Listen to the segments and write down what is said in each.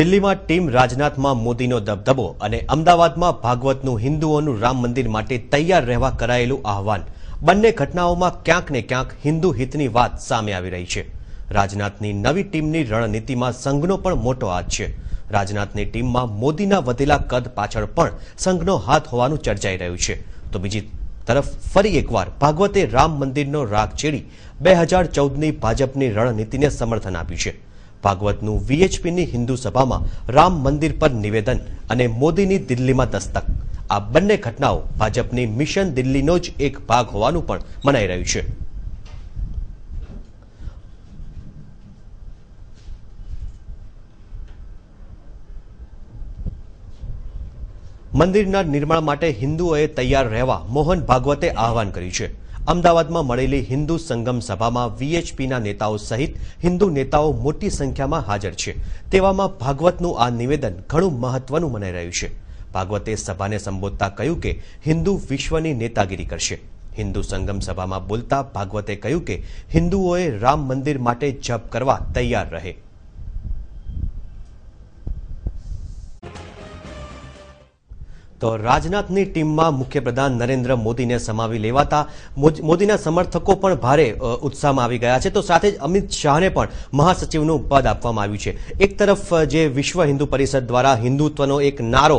દિલ્હીમાં ટીમ રાજનાથમાં મોદીનો દબદબો અને અમદાવાદમાં ભાગવતનું હિન્દુઓનું રામ મંદિર માટે તૈયાર રહેવા કરાયેલું આહવાન બંને ઘટનાઓમાં ક્યાંક ને ક્યાંક હિન્દુ હિતની વાત સામે આવી રહી છે। રાજનાથની નવી ટીમની રણનીતિમાં સંઘનો પણ મોટો હાથ છે। રાજનાથની ટીમમાં મોદીના વધેલા કદ પાછળ પણ સંઘનો હાથ હોવાનું ચર્ચાઈ રહ્યું છે। તો બીજી તરફ ફરી એકવાર ભાગવતે રામ મંદિરનો રાગ છેડી 2014ની ભાજપની રણનીતિને સમર્થન આપ્યું છે। ભાગવતનું વીએચપીની હિન્દુ સભામાં રામ મંદિર પર નિવેદન અને મોદીની દિલ્હીમાં દસ્તક, આ બંને ઘટનાઓ ભાજપની મિશન દિલ્હીનો જ એક ભાગ હોવાનું પણ મનાઈ રહ્યું છે। મંદિરના નિર્માણ માટે હિન્દુઓએ તૈયાર રહેવા મોહન ભાગવતે આહવાન કર્યું છે। અમદાવાદમાં મળેલી હિન્દુ સંગમ સભામાં વીએચપીના નેતાઓ સહિત હિન્દુ નેતાઓ મોટી સંખ્યામાં હાજર છે। તેવામાં ભાગવતનું આ નિવેદન ઘણું મહત્વનું મનાઈ રહ્યું છે। ભાગવતે સભાને સંબોધતા કહ્યું કે હિન્દુ વિશ્વની નેતાગીરી કરશે। હિન્દુ સંગમ સભામાં બોલતા ભાગવતે કહ્યું કે હિન્દુઓએ રામ મંદિર માટે જપ કરવા તૈયાર રહે। તો રાજનાથની ટીમમાં મુખ્યપ્રધાન નરેન્દ્ર મોદીને સમાવી લેવાતા મોદીના સમર્થકો પણ ભારે ઉત્સાહમાં આવી ગયા છે। તો સાથે જ અમિત શાહને પણ મહાસચિવનું પદ આપવામાં આવ્યું છે। એક તરફ જે વિશ્વ હિન્દુ પરિષદ દ્વારા હિન્દુત્વનો એક નારો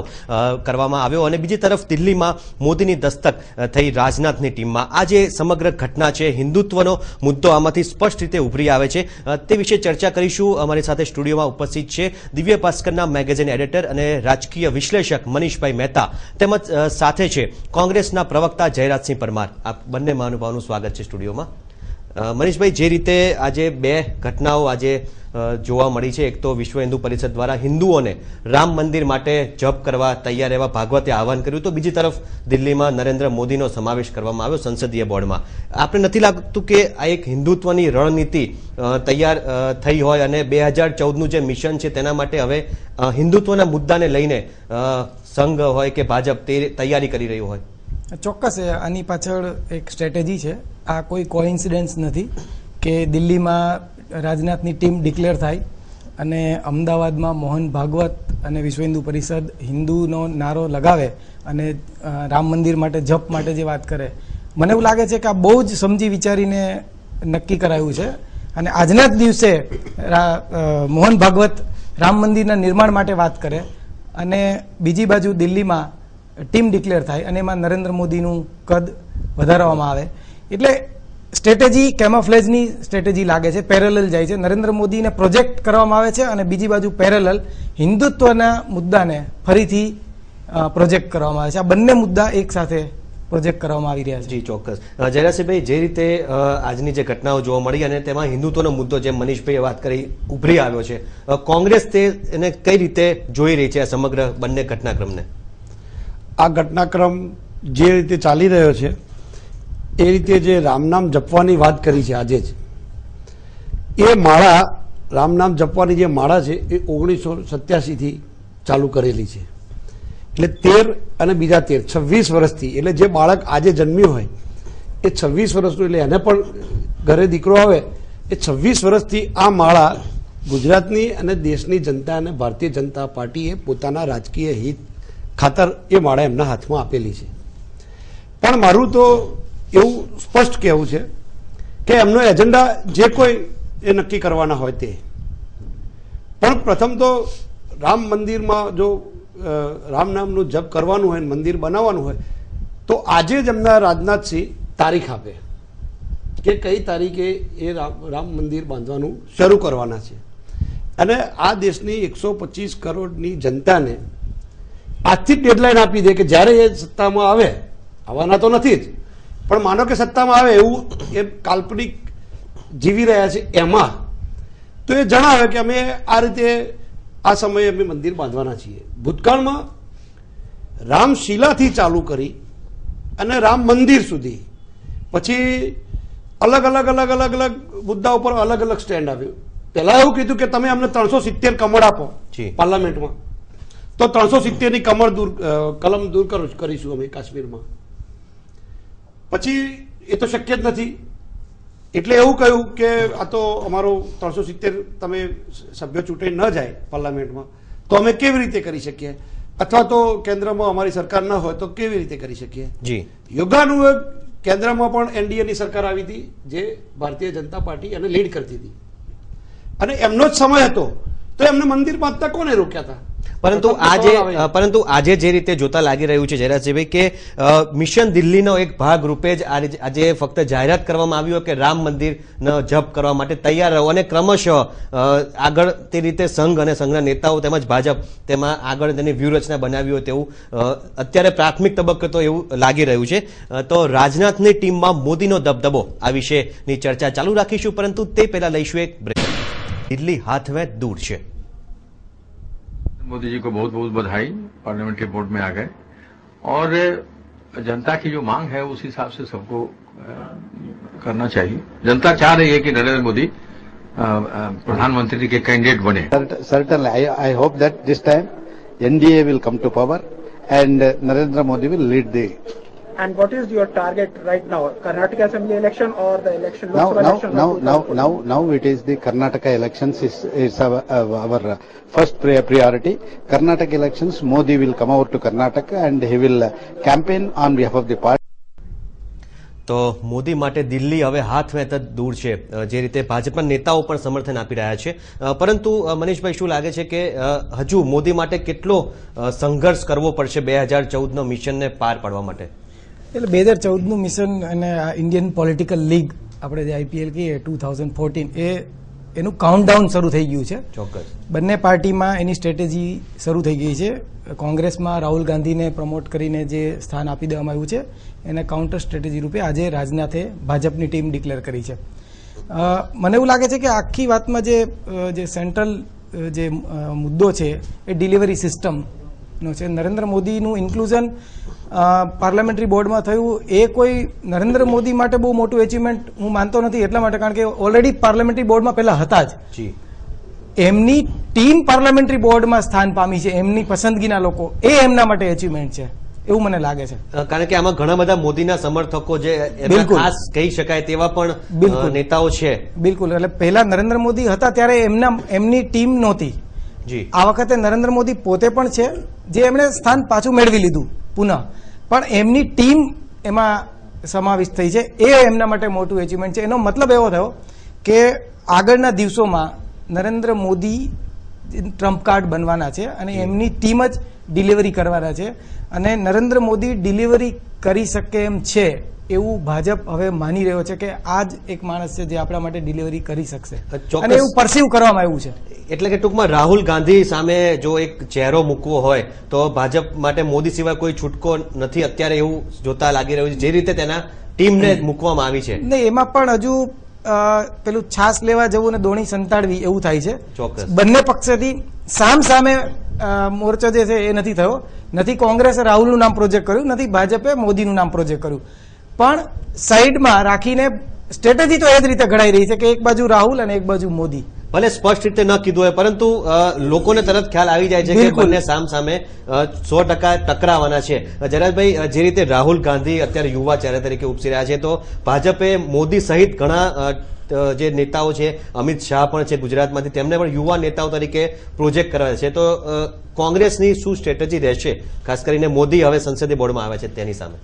કરવામાં આવ્યો અને બીજી તરફ દિલ્હીમાં મોદીની દસ્તક થઈ રાજનાથની ટીમમાં આ જે સમગ્ર ઘટના છે, હિન્દુત્વનો મુદ્દો આમાંથી સ્પષ્ટ રીતે ઉભરી આવે છે, તે વિશે ચર્ચા કરીશું। અમારી સાથે સ્ટુડિયોમાં ઉપસ્થિત છે દિવ્ય ભાસ્કરના મેગેઝિન એડિટર અને રાજકીય વિશ્લેષક મનીષભાઈ મહેતા, તેમજ સાથે છે કોંગ્રેસના પ્રવક્તા જયરાજસિંહ પરમાર। આ બંને મહાનુભાવોનું સ્વાગત છે સ્ટુડિયોમાં। મનીષભાઈ, જે રીતે આજે બે ઘટનાઓ આજે જોવા મળી છે, એક તો વિશ્વ હિન્દુ પરિષદ દ્વારા હિન્દુઓને રામ મંદિર માટે જપ કરવા તૈયાર રહેવા ભાગવતે આહવાન કર્યું, તો બીજી તરફ દિલ્હીમાં નરેન્દ્ર મોદીનો સમાવેશ કરવામાં આવ્યો સંસદીય બોર્ડમાં। આપણે નથી લાગતું કે આ એક હિન્દુત્વની રણનીતિ તૈયાર થઈ હોય અને 2014નું જે મિશન છે તેના માટે હવે હિન્દુત્વના મુદ્દાને લઈને સંઘ હોય કે ભાજપ તે તૈયારી કરી રહ્યું હોય? ચોક્કસ આની પાછળ એક સ્ટ્રેટેજી છે। આ કોઈ કોઇન્સિડન્સ નથી કે દિલ્હીમાં રાજનાથની ટીમ ડિક્લેર થાય અને અમદાવાદમાં મોહન ભાગવત અને વિશ્વ હિન્દુ પરિષદ હિન્દુનો નારો લગાવે અને રામ મંદિર માટે જપ માટે જે વાત કરે, મને એવું લાગે છે કે આ બહુ જ સમજી વિચારીને નક્કી કરાયું છે। અને આજના જ દિવસે મોહન ભાગવત રામ મંદિરના નિર્માણ માટે વાત કરે અને બીજી બાજુ દિલ્હીમાં ટીમ ડિક્લેર થાય અને એમાં નરેન્દ્ર મોદીનું કદ વધારવામાં આવે, એટલે સ્ટ્રેટેજી કેમોફ્લેજની સ્ટ્રેટેજી લાગે છે, પેરેલલ જાય છે। નરેન્દ્ર મોદીને પ્રોજેક્ટ કરવામાં આવે છે અને બીજી બાજુ પેરેલલ હિન્દુત્વના મુદ્દાને ફરીથી પ્રોજેક્ટ કરવામાં આવે છે। આ બંને મુદ્દા એક સાથે પ્રોજેક્ટ કરવામાં આવી રહ્યા છે। જી ચોક્કસ। જયરાજસિંહભાઈ, જે રીતે આજની જે ઘટનાઓ જોવા મળી અને તેમાં હિન્દુત્વનો મુદ્દો જેમ મનીષભાઈએ વાત કરી ઉભરી આવ્યો છે, કોંગ્રેસ એને કઈ રીતે જોઈ રહી છે આ સમગ્ર બંને ઘટનાક્રમને? આ ઘટનાક્રમ જે રીતે ચાલી રહ્યો છે એ રીતે જે રામનામ જપવાની વાત કરી છે આજે જ, એ માળા રામનામ જપવાની જે માળા છે એ 1987થી ચાલુ કરેલી છે। એટલે 13 અને બીજા 13 26 વર્ષથી, એટલે જે બાળક આજે જન્મ્યું હોય એ 26 વર્ષનું, એટલે એને પણ ઘરે દીકરો આવે એ 26 વર્ષથી આ માળા ગુજરાતની અને દેશની જનતા અને ભારતીય જનતા પાર્ટીએ પોતાના રાજકીય હિત ખાતર એ માળા એમના હાથમાં આપેલી છે। પણ મારું તો એવું સ્પષ્ટ કહેવું છે કે એમનો એજન્ડા જે કોઈ એ નક્કી કરવાના હોય તે, પણ પ્રથમ તો રામ મંદિરમાં જો રામ નામનું જપ કરવાનું હોય, મંદિર બનાવવાનું હોય, તો આજે જ એમના રાજનાથસિંહ તારીખ આપે કે કઈ તારીખે એ રામ મંદિર બાંધવાનું શરૂ કરવાના છે। અને આ દેશની 125 કરોડની જનતાને આજથી જ ડેડલાઇન આપી દે કે જ્યારે એ સત્તામાં આવે, આવવાના તો નથી જ, પણ માનો કે સત્તામાં આવે એવું એ કાલ્પનિક જીવી રહ્યા છે, એમાં તો એ જણાવે કે અમે આ રીતે આ સમયે અમે મંદિર બાંધવાના છીએ। ભૂતકાળમાં રામશિલાથી ચાલુ કરી અને રામ મંદિર સુધી, પછી અલગ અલગ અલગ અલગ અલગ મુદ્દા ઉપર અલગ અલગ સ્ટેન્ડ આવ્યું। પહેલા એવું કીધું કે તમે અમને 370 કમળ આપો પાર્લામેન્ટમાં, તો 370ની કલમ દૂર કરીશું અમે કાશ્મીરમાં। પછી એ તો શક્ય જ નથી, એટલે એવું કહ્યું કે આ તો અમારો 370 તમે સભ્યો ચૂંટાઈ ન જાય પાર્લામેન્ટમાં તો અમે કેવી રીતે કરી શકીએ, અથવા તો કેન્દ્રમાં અમારી સરકાર ન હોય તો કેવી રીતે કરી શકીએ. જી યોગાનુયોગ કેન્દ્રમાં પણ એનડીએની સરકાર આવી હતી જે ભારતીય જનતા પાર્ટી એને લીડ કરતી હતી અને એમનો જ સમય હતો તો એમને મંદિર બાંધતા કોને રોક્યા હતા. પરંતુ આજે જે રીતે જોતા લાગી રહ્યું છે જયરાજભાઈ કે મિશન દિલ્હીનો એક ભાગ રૂપે જ આજે ફક્ત જાહેરાત કરવામાં આવ્યું કે રામ મંદિરનો જપ કરવા માટે તૈયાર રહો અને ક્રમશઃ આગળ તે રીતે સંઘ અને સંઘના નેતાઓ તેમજ ભાજપ તેમાં આગળ તેની વ્યૂહરચના બનાવી હોય તેવું અત્યારે પ્રાથમિક તબક્કે તો એવું લાગી રહ્યું છે. તો રાજનાથની ટીમમાં મોદીનો દબદબો આ વિશેની ચર્ચા ચાલુ રાખીશું, પરંતુ તે પહેલા લઈશું એક બ્રેક. દિલ્હી હાથવે दूर છે. मोदी जी को बहुत बहुत बधाई, पार्लियामेंट्री बोर्ड में आ गए और जनता की जो मांग है उस हिसाब से सबको करना चाहिए. जनता चाह रही है कि नरेंद्र मोदी प्रधानमंत्री के कैंडिडेट बने. Certainly, I hope that this time NDA will come to power and Narendra Modi will lead the. And what is your target right now? Karnataka Assembly election or the election? Now it is the Karnataka elections is our first priority. Karnataka elections, Modi will come over to Karnataka and he will campaign on behalf of the party. તો મોદી માટે દિલ્હી હવે હાથ વેત જ દૂર છે, જે રીતે ભાજપના નેતાઓ પણ સમર્થન આપી રહ્યા છે. પરંતુ મનીષભાઈ, શું લાગે છે કે હજુ મોદી માટે કેટલો સંઘર્ષ કરવો પડશે 2014નો મિશનને પાર પાડવા માટે? એટલે 2014નું મિશન અને આ ઇન્ડિયન પોલિટિકલ લીગ આપણે જે આઈપીએલ કહીએ 2014 એનું કાઉન્ટડાઉન શરૂ થઈ ગયું છે. ચોક્કસ બંને પાર્ટીમાં એની સ્ટ્રેટેજી શરૂ થઈ ગઈ છે. કોંગ્રેસમાં રાહુલ ગાંધીને પ્રમોટ કરીને જે સ્થાન આપી દેવામાં આવ્યું છે એને કાઉન્ટર સ્ટ્રેટેજી રૂપે આજે રાજનાથે ભાજપની ટીમ ડિક્લેર કરી છે. મને એવું લાગે છે કે આખી વાતમાં જે સેન્ટ્રલ જે મુદ્દો છે એ ડિલિવરી સિસ્ટમનો છે. નરેન્દ્ર મોદીનું ઇન્ક્લુઝન પાર્લામેન્ટરી બોર્ડમાં થયું એ કોઈ નરેન્દ્ર મોદી માટે બહુ મોટું એચિવમેન્ટ હું માનતો નથી, એટલા માટે કારણ કે ઓલરેડી પાર્લામેન્ટરી બોર્ડમાં પહેલા હતા જ. એમની ટીમ પાર્લામેન્ટરી બોર્ડમાં સ્થાન પામી છે, એમની પસંદગીના લોકો, એ એમના માટે એચિવમેન્ટ છે એવું મને લાગે છે. કારણ કે આમાં ઘણા બધા મોદીના સમર્થકો જે ખાસ કહી શકાય તેવા પણ નેતાઓ છે. બિલકુલ. એટલે પહેલા નરેન્દ્ર મોદી હતા ત્યારે એમની ટીમ નહોતી. આ વખતે નરેન્દ્ર મોદી પોતે પણ છે જે એમણે સ્થાન પાછું મેળવી લીધું પુનઃ, પણ એમની ટીમ એમાં સમાવિષ્ટ થઈ છે. એ એમના માટે મોટું એચિવમેન્ટ છે. એનો મતલબ એવો થયો કે આગળના દિવસોમાં નરેન્દ્ર મોદી ટ્રમ્પ કાર્ડ બનવાના છે અને એમની ટીમ જ ડિલિવરી કરવાના છે. અને નરેન્દ્ર મોદી ડિલિવરી કરી શકે એમ છે એવું ભાજપ હવે માની રહ્યો છે કે આ જ એક માણસ છે જે આપણા માટે ડિલિવરી કરી શકશે અને એવું પરસીવ કરવામાં આવ્યું છે. એટલે કે ટૂંકમાં રાહુલ ગાંધી સામે જો એક ચહેરો મૂકવો હોય તો ભાજપ માટે મોદી સિવાય કોઈ છૂટકો નથી અત્યારે એવું જોતા લાગી રહ્યું છે, જે રીતે તેના ટીમને મૂકવામાં આવી છે. નહીં, એમાં પણ હજુ પેલું છાસ લેવા જવું ને દોણી સંતાડવી એવું થાય છે. ચોક્કસ બંને પક્ષથી સામે મોરચો જે છે એ નથી થયો. નથી કોંગ્રેસે રાહુલનું નામ પ્રોજેક્ટ કર્યું, નથી ભાજપે મોદીનું નામ પ્રોજેક્ટ કર્યું, પણ સાઈડમાં રાખીને સ્ટ્રેટેજી તો એ જ રીતે ઘડાઈ રહી છે કે એક બાજુ રાહુલ અને એક બાજુ મોદી. ભલે સ્પષ્ટ રીતે ન કીધું હોય પરંતુ લોકોને તરત ખ્યાલ આવી જાય છે કે બંને સામે 100% ટકરાવાના છે. જયરાજભાઈ, જે રીતે રાહુલ ગાંધી અત્યારે યુવા ચહેરા તરીકે ઉપસી રહ્યા છે, તો ભાજપે મોદી સહિત ઘણા જે નેતાઓ છે, અમિત શાહ પણ છે ગુજરાતમાંથી, તેમને પણ યુવા નેતાઓ તરીકે પ્રોજેક્ટ કરવા છે. તો કોંગ્રેસની શું સ્ટ્રેટેજી રહેશે, ખાસ કરીને મોદી હવે સંસદીય બોર્ડમાં આવે છે તેની સામે?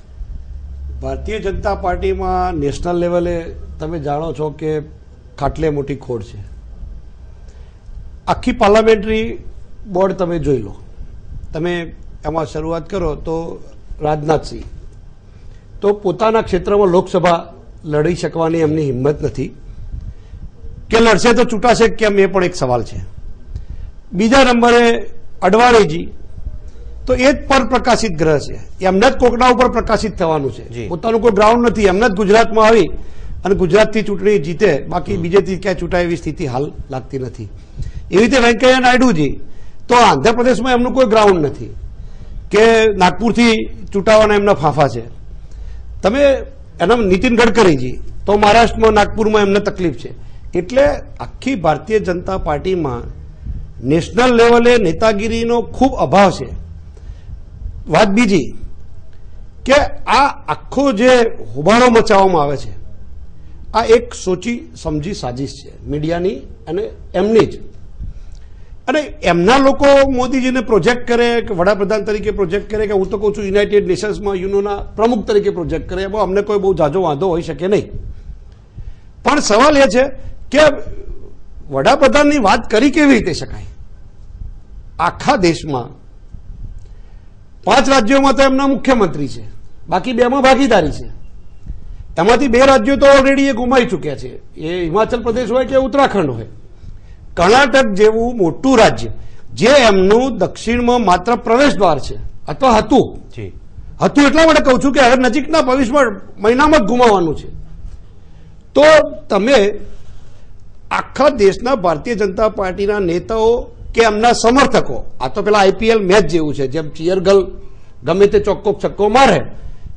ભારતીય જનતા પાર્ટીમાં નેશનલ લેવલે તમે જાણો છો કે ખાટલે મોટી ખોડ છે. આખી પાર્લામેન્ટરી બોર્ડ તમે જોઈ લો, તમે એમાં શરૂઆત કરો તો રાજનાથસિંહ તો પોતાના ક્ષેત્રમાં લોકસભા લડી શકવાની એમની હિંમત નથી કે લડશે તો ચૂંટાશે કેમ, એ પણ એક સવાલ છે. બીજા નંબરે અડવાણીજી તો એ જ પર પ્રકાશિત ગ્રહ છે, એમના જ કોકડા ઉપર પ્રકાશિત થવાનું છે. પોતાનું કોઈ ગ્રાઉન્ડ નથી, એમના જ ગુજરાતમાં આવી અને ગુજરાતથી ચૂંટણી જીતે, બાકી બીજેથી ક્યાંય ચૂંટાય એવી સ્થિતિ હાલ લાગતી નથી. એવી રીતે વેંકૈયા નાયડુજી તો આંધ્રપ્રદેશમાં એમનું કોઈ ગ્રાઉન્ડ નથી કે નાગપુરથી ચૂંટાવાના એમના ફાંફા છે. તમે એના નીતિન ગડકરીજી તો મહારાષ્ટ્રમાં નાગપુરમાં એમને તકલીફ છે. એટલે આખી ભારતીય જનતા પાર્ટીમાં નેશનલ લેવલે નેતાગીરીનો ખૂબ અભાવ છે. વાત બીજી કે આ આખો જે હોબાળો મચાવવામાં આવે છે આ એક સોચી સમજી સાજિશ છે મીડિયાની અને એમની જ, અને એમના લોકો મોદીજીને પ્રોજેક્ટ કરે કે વડાપ્રધાન તરીકે પ્રોજેક્ટ કરે કે હું તો કહું છું યુનાઇટેડ નેશન્સમાં યુનોના પ્રમુખ તરીકે પ્રોજેક્ટ કરે, એમાં અમને કોઈ બહુ ઝાઝો વાંધો હોઈ શકે નહીં. પણ સવાલ એ છે કે વડાપ્રધાનની વાત કરી કેવી રીતે શકાય? આખા દેશમાં 5 રાજ્યોમાં તો એમના મુખ્યમંત્રી છે, બાકી 2માં ભાગીદારી છે. એમાંથી 2 રાજ્યો તો ઓલરેડી એ ગુમાઈ ચૂક્યા છે, એ હિમાચલ પ્રદેશ હોય કે ઉત્તરાખંડ હોય. કર્ણાટક જેવું મોટું રાજ્ય જે એમનું દક્ષિણમાં માત્ર પ્રવેશ દ્વાર છે અથવા હતું એટલા માટે કહું છું કે હવે નજીકના ભવિષ્યમાં મહિનામાં જ ગુમાવવાનું છે. તો તમે આખા દેશના ભારતીય જનતા પાર્ટીના નેતાઓ કે એમના સમર્થકો, આ તો પેલા IPL મેચ જેવું છે, જેમ ચિયરગર્લ ગમે તે ચોખ્ખો છક્કો મારે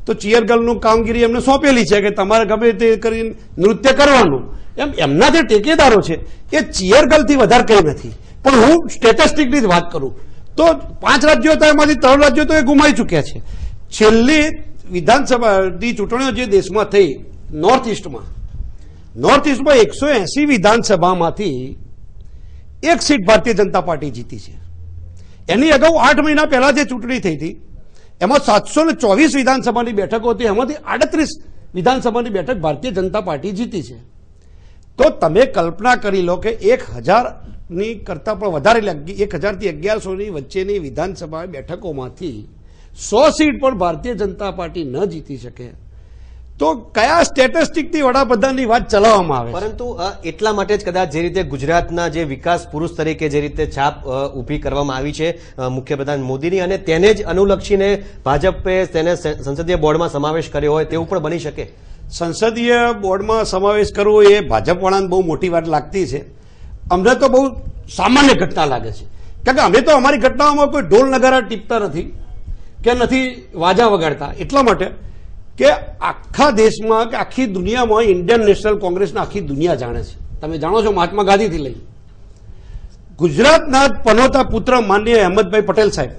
તો ચિયરગર્લનું કામગીરી એમને સોંપેલી છે કે તમારે ગમે તે કરીને નૃત્ય કરવાનું. એમના જે ટેકેદારો છે એ ચિયરગર્લથી વધારે કંઈ નથી. પણ હું સ્ટેટિસ્ટિકની જ વાત કરું તો 5 રાજ્યો હતા, એમાંથી 3 રાજ્યો તો એ ગુમાઈ ચૂક્યા છે. છેલ્લી વિધાનસભાની ચૂંટણીઓ જે દેશમાં થઈ north ઇસ્ટમાં 180 વિધાનસભામાંથી 1 seat Bharatiya Janata party જીતી છે. એની અગાઉ 8 મહિના પહેલા જે ચૂંટણી થઈ હતી એમાં 724 વિધાનસભાની બેઠકો હતી, એમાંથી 38 વિધાનસભાની બેઠક ભારતીય જનતા પાર્ટી જીતી છે. તો તમે કલ્પના કરી લો કે 1000ની કરતા પણ વધારે 1000 થી 1100ની વચ્ચેની વિધાનસભા બેઠકોમાંથી 100 સીટ પણ ભારતીય જનતા પાર્ટી ન જીતી શકે તો કયા સ્ટેટિસ્ટિકથી વડાપ્રધાનની વાત ચલાવવામાં આવે? પરંતુ એટલા માટે જ કદાચ જે રીતે ગુજરાતના જે વિકાસ પુરુષ તરીકે જે રીતે છાપ ઊભી કરવામાં આવી છે મુખ્યપ્રધાન મોદીની, અને તેને જ અનુલક્ષીને ભાજપે તેને સંસદીય બોર્ડમાં સમાવેશ કર્યો હોય તેવું પણ બની શકે. સંસદીય બોર્ડમાં સમાવેશ કરવો એ ભાજપવાળાને બહુ મોટી વાત લાગતી છે. અમને તો બહુ સામાન્ય ઘટના લાગે છે, કારણ કે અમે તો અમારી ઘટનાઓમાં કોઈ ઢોલ નગારા ટીપતા નથી કે નથી વાજા વગાડતા. એટલા માટે કે આખા દેશમાં કે આખી દુનિયામાં ઇન્ડિયન નેશનલ કોંગ્રેસને આખી દુનિયા જાણે છે. તમે જાણો છો મહાત્મા ગાંધીથી લઈ ગુજરાતના પનોતા પુત્ર માનનીય અહેમદભાઈ પટેલ સાહેબ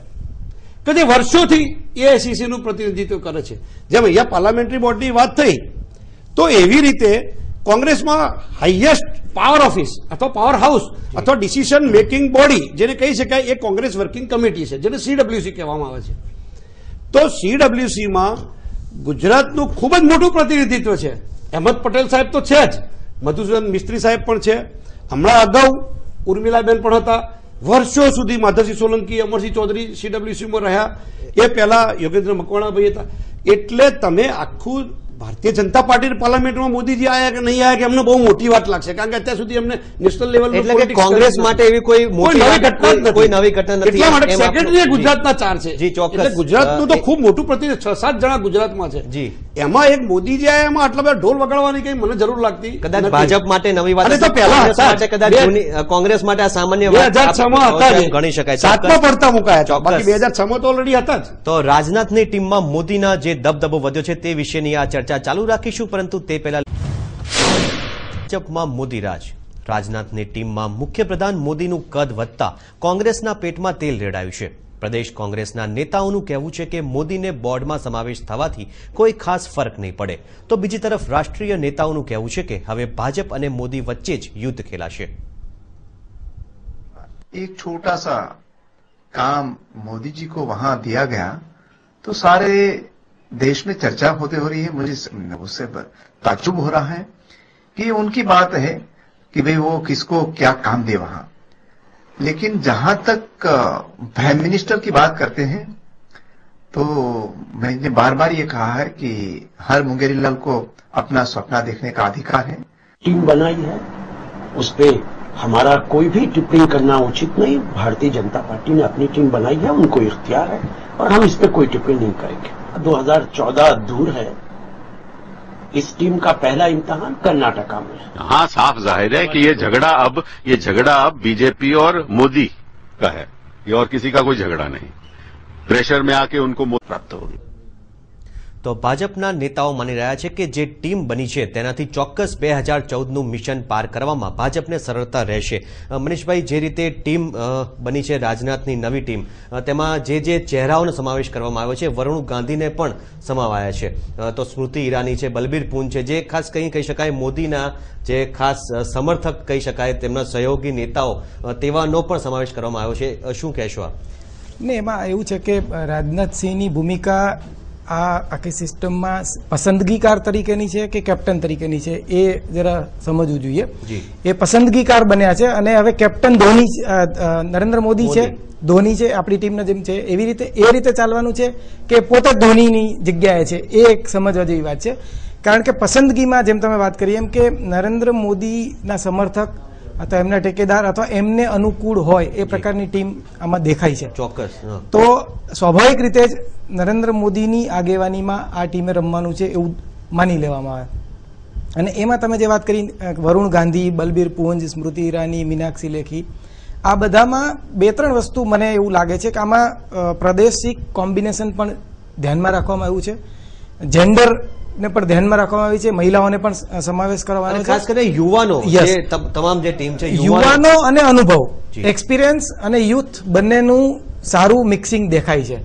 કે જે વર્ષોથી AICCનું પ્રતિનિધિત્વ કરે છે, જેમ અહીંયા પાર્લામેન્ટરી બોર્ડની વાત થઈ તો એવી રીતે કોંગ્રેસમાં હાઈએસ્ટ પાવર ઓફિસ અથવા પાવર હાઉસ અથવા ડિસિઝન મેકિંગ બોડી જેને કહી શકાય એ કોંગ્રેસ વર્કિંગ કમિટી છે, જેને CWC કહેવામાં આવે છે. તો CWCમાં ગુજરાતનું ખૂબ જ મોટું પ્રતિનિધિત્વ છે. અહેમદ પટેલ સાહેબ તો છે જ, મધુસૂદન મિસ્ત્રી સાહેબ પણ છે, હમણાં અગાઉ ઉર્મિલાબેન પણ હતા, વર્ષો સુધી માધવસિંહ સોલંકી, અમરસિંહ ચૌધરી CWCમાં રહ્યા, એ પહેલા યોગેન્દ્ર મકવાણાભાઈ હતા. એટલે તમે આખું ભારતીય જનતા પાર્ટી પાર્લામેન્ટમાં મોદીજી આયા કે નહીં આયા કે એમને બહુ મોટી વાત લાગશે, કારણ કે અત્યાર સુધી એમને નેશનલ લેવલ એટલે કે કોંગ્રેસ માટે એવી કોઈ મોટી કોઈ નવી ઘટના નથી. એટલા માટે સેક્રેટરી ગુજરાતના 4 છે. જી ચોક્કસ. એટલે ગુજરાતનું તો ખૂબ મોટું પ્રતિનિધિત્વ 6-7 જણા ગુજરાતમાં છે. જી એમાં એક મોદીજી આયા, એમાં આટલા બધા ઢોલ વગાડવાની કઈ મને જરૂર લાગતી કદાચ ભાજપ માટે નવી વાત તો પહેલા કદાચ કોંગ્રેસ માટે આ સામાન્ય 2006માં હતા ગણી શકાય. 7માં પડતા મુકાયા, બાકી 2006માં તો ઓલરેડી હતા જ. તો રાજનાથની ટીમમાં મોદીના જે દબદબો વધ્યો છે તે વિશેની આ ચર્ચા ચાલુ રાખીશું, પરંતુ તે પહેલા ભાજપમાં મોદી રાજ. રાજનાથની ટીમમાં મુખ્યપ્રધાન મોદીનું કદ વધતા કોંગ્રેસના પેટમાં તેલ રેડાયું છે. પ્રદેશ કોંગ્રેસના નેતાઓનું કહેવું છે કે મોદીને બોર્ડમાં સમાવેશ થવાથી કોઈ ખાસ ફરક નહીં પડે, તો બીજી તરફ રાષ્ટ્રીય નેતાઓનું કહેવું છે કે હવે ભાજપ અને મોદી વચ્ચે જ યુદ્ધ ખેલાશે. एक छोटा सा काम मोदी जी को वहां दिया गया तो सारे देश में चर्चा होते हो रही है. मुझे उससे ताज्जुब हो रहा है कि उनकी बात है कि भाई वो किसको क्या काम दे वहां, लेकिन जहां तक प्राइम मिनिस्टर की बात करते हैं तो मैंने बार बार ये कहा है कि हर मुंगेरी लाल को अपना सपना देखने का अधिकार है. टीम बनाई है, उस पे हमारा कोई भी टिप्पणी करना उचित नहीं. भारतीय जनता पार्टी ने अपनी टीम बनाई है, उनको इख्तियार है और हम इस पे कोई टिप्पणी नहीं करेंगे. 2014 दूर है, इस टीम का पहला इम्तिहान कर्नाटका में है. हाँ, साफ जाहिर है कि ये झगड़ा अब बीजेपी और मोदी का है, ये और किसी का कोई झगड़ा नहीं. प्रेशर में आके उनको प्राप्त होगी. તો ભાજપના નેતાઓ માની રહ્યા છે કે જે ટીમ બની છે તેનાથી ચોક્કસ 2014નું મિશન પાર કરવામાં ભાજપને સરળતા રહેશે. મનીષભાઈ, જે રીતે ટીમ બની છે રાજનાથની નવી ટીમ, તેમાં જે ચહેરાઓનો સમાવેશ કરવામાં આવ્યો છે, વરુણ ગાંધીને પણ સમાવાયા છે, તો સ્મૃતિ ઈરાની છે, બલબીર પૂંજ છે, જે ખાસ કહી શકાય મોદીના જે ખાસ સમર્થક કહી શકાય, તેમના સહયોગી નેતાઓ તેવાનો પણ સમાવેશ કરવામાં આવ્યો છે. શું કહેશો આપ? ને એમાં એવું છે કે રાજનાથસિંહની ભૂમિકા આ આખી સિસ્ટમમાં પસંદગીકાર તરીકેની છે કે કેપ્ટન તરીકેની છે એ જરા સમજવું જોઈએ. એ પસંદગીકાર બન્યા છે અને હવે કેપ્ટન ધોની નરેન્દ્ર મોદી છે, ધોની છે આપણી ટીમના જેમ છે એવી રીતે એ રીતે ચાલવાનું છે કે પોતે ધોનીની જગ્યાએ છે, એ એક સમજવા જેવી વાત છે. કારણ કે પસંદગીમાં જેમ તમે વાત કરી એમ કે નરેન્દ્ર મોદીના સમર્થક અથવા એમના ટેકેદાર અથવા એમને અનુકૂળ હોય એ પ્રકારની ટીમ આમાં દેખાય છે. ચોક્કસ. તો સ્વાભાવિક રીતે જ નરેન્દ્ર મોદીની આગેવાનીમાં આ ટીમે રમવાનું છે એવું માની લેવામાં આવે. અને એમાં તમે જે વાત કરી વરુણ ગાંધી, બલબીર પૂંજ, સ્મૃતિ ઈરાની, મીનાક્ષી લેખી, આ બધામાં 2-3 વસ્તુ મને એવું લાગે છે કે આમાં પ્રાદેશિક કોમ્બિનેશન પણ ધ્યાનમાં રાખવામાં આવ્યું છે, જેન્ડર ને પણ ધ્યાનમાં રાખવામાં આવી છે, મહિલાઓને પણ સમાવેશ કરવામાં આવ્યો છે, ખાસ કરીને યુવાનો, તમામ જે ટીમ છે યુવાનો અને અનુભવ, એક્સપિરિયન્સ અને યુથ બંનેનું સારું મિક્સિંગ દેખાય છે,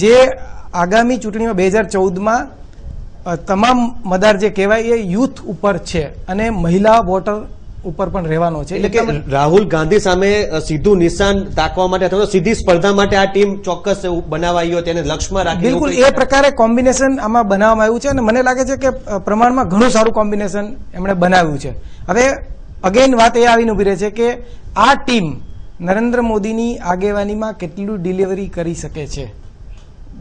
જે આગામી ચૂંટણીમાં 2014માં તમામ મદાર જે કહેવાય એ યુથ ઉપર છે અને મહિલા વોટર ઉપર પણ રહેવાનો છે. એટલે કે રાહુલ ગાંધી સામે સીધું નિશાન તાકવા માટે અથવા સીધી સ્પર્ધા માટે આ ટીમ ચોક્કસ બનાવાઈ હોય તેને લક્ષ્યમાં રાખી. બિલકુલ એ પ્રકારે કોમ્બિનેશન આમાં બનાવવામાં આવ્યું છે અને મને લાગે છે કે પ્રમાણમાં ઘણું સારું કોમ્બિનેશન એમણે બનાવ્યું છે. હવે અગેન વાત એ આવીને ઉભી રહે છે કે આ ટીમ નરેન્દ્ર મોદીની આગેવાનીમાં કેટલું ડિલિવરી કરી શકે છે.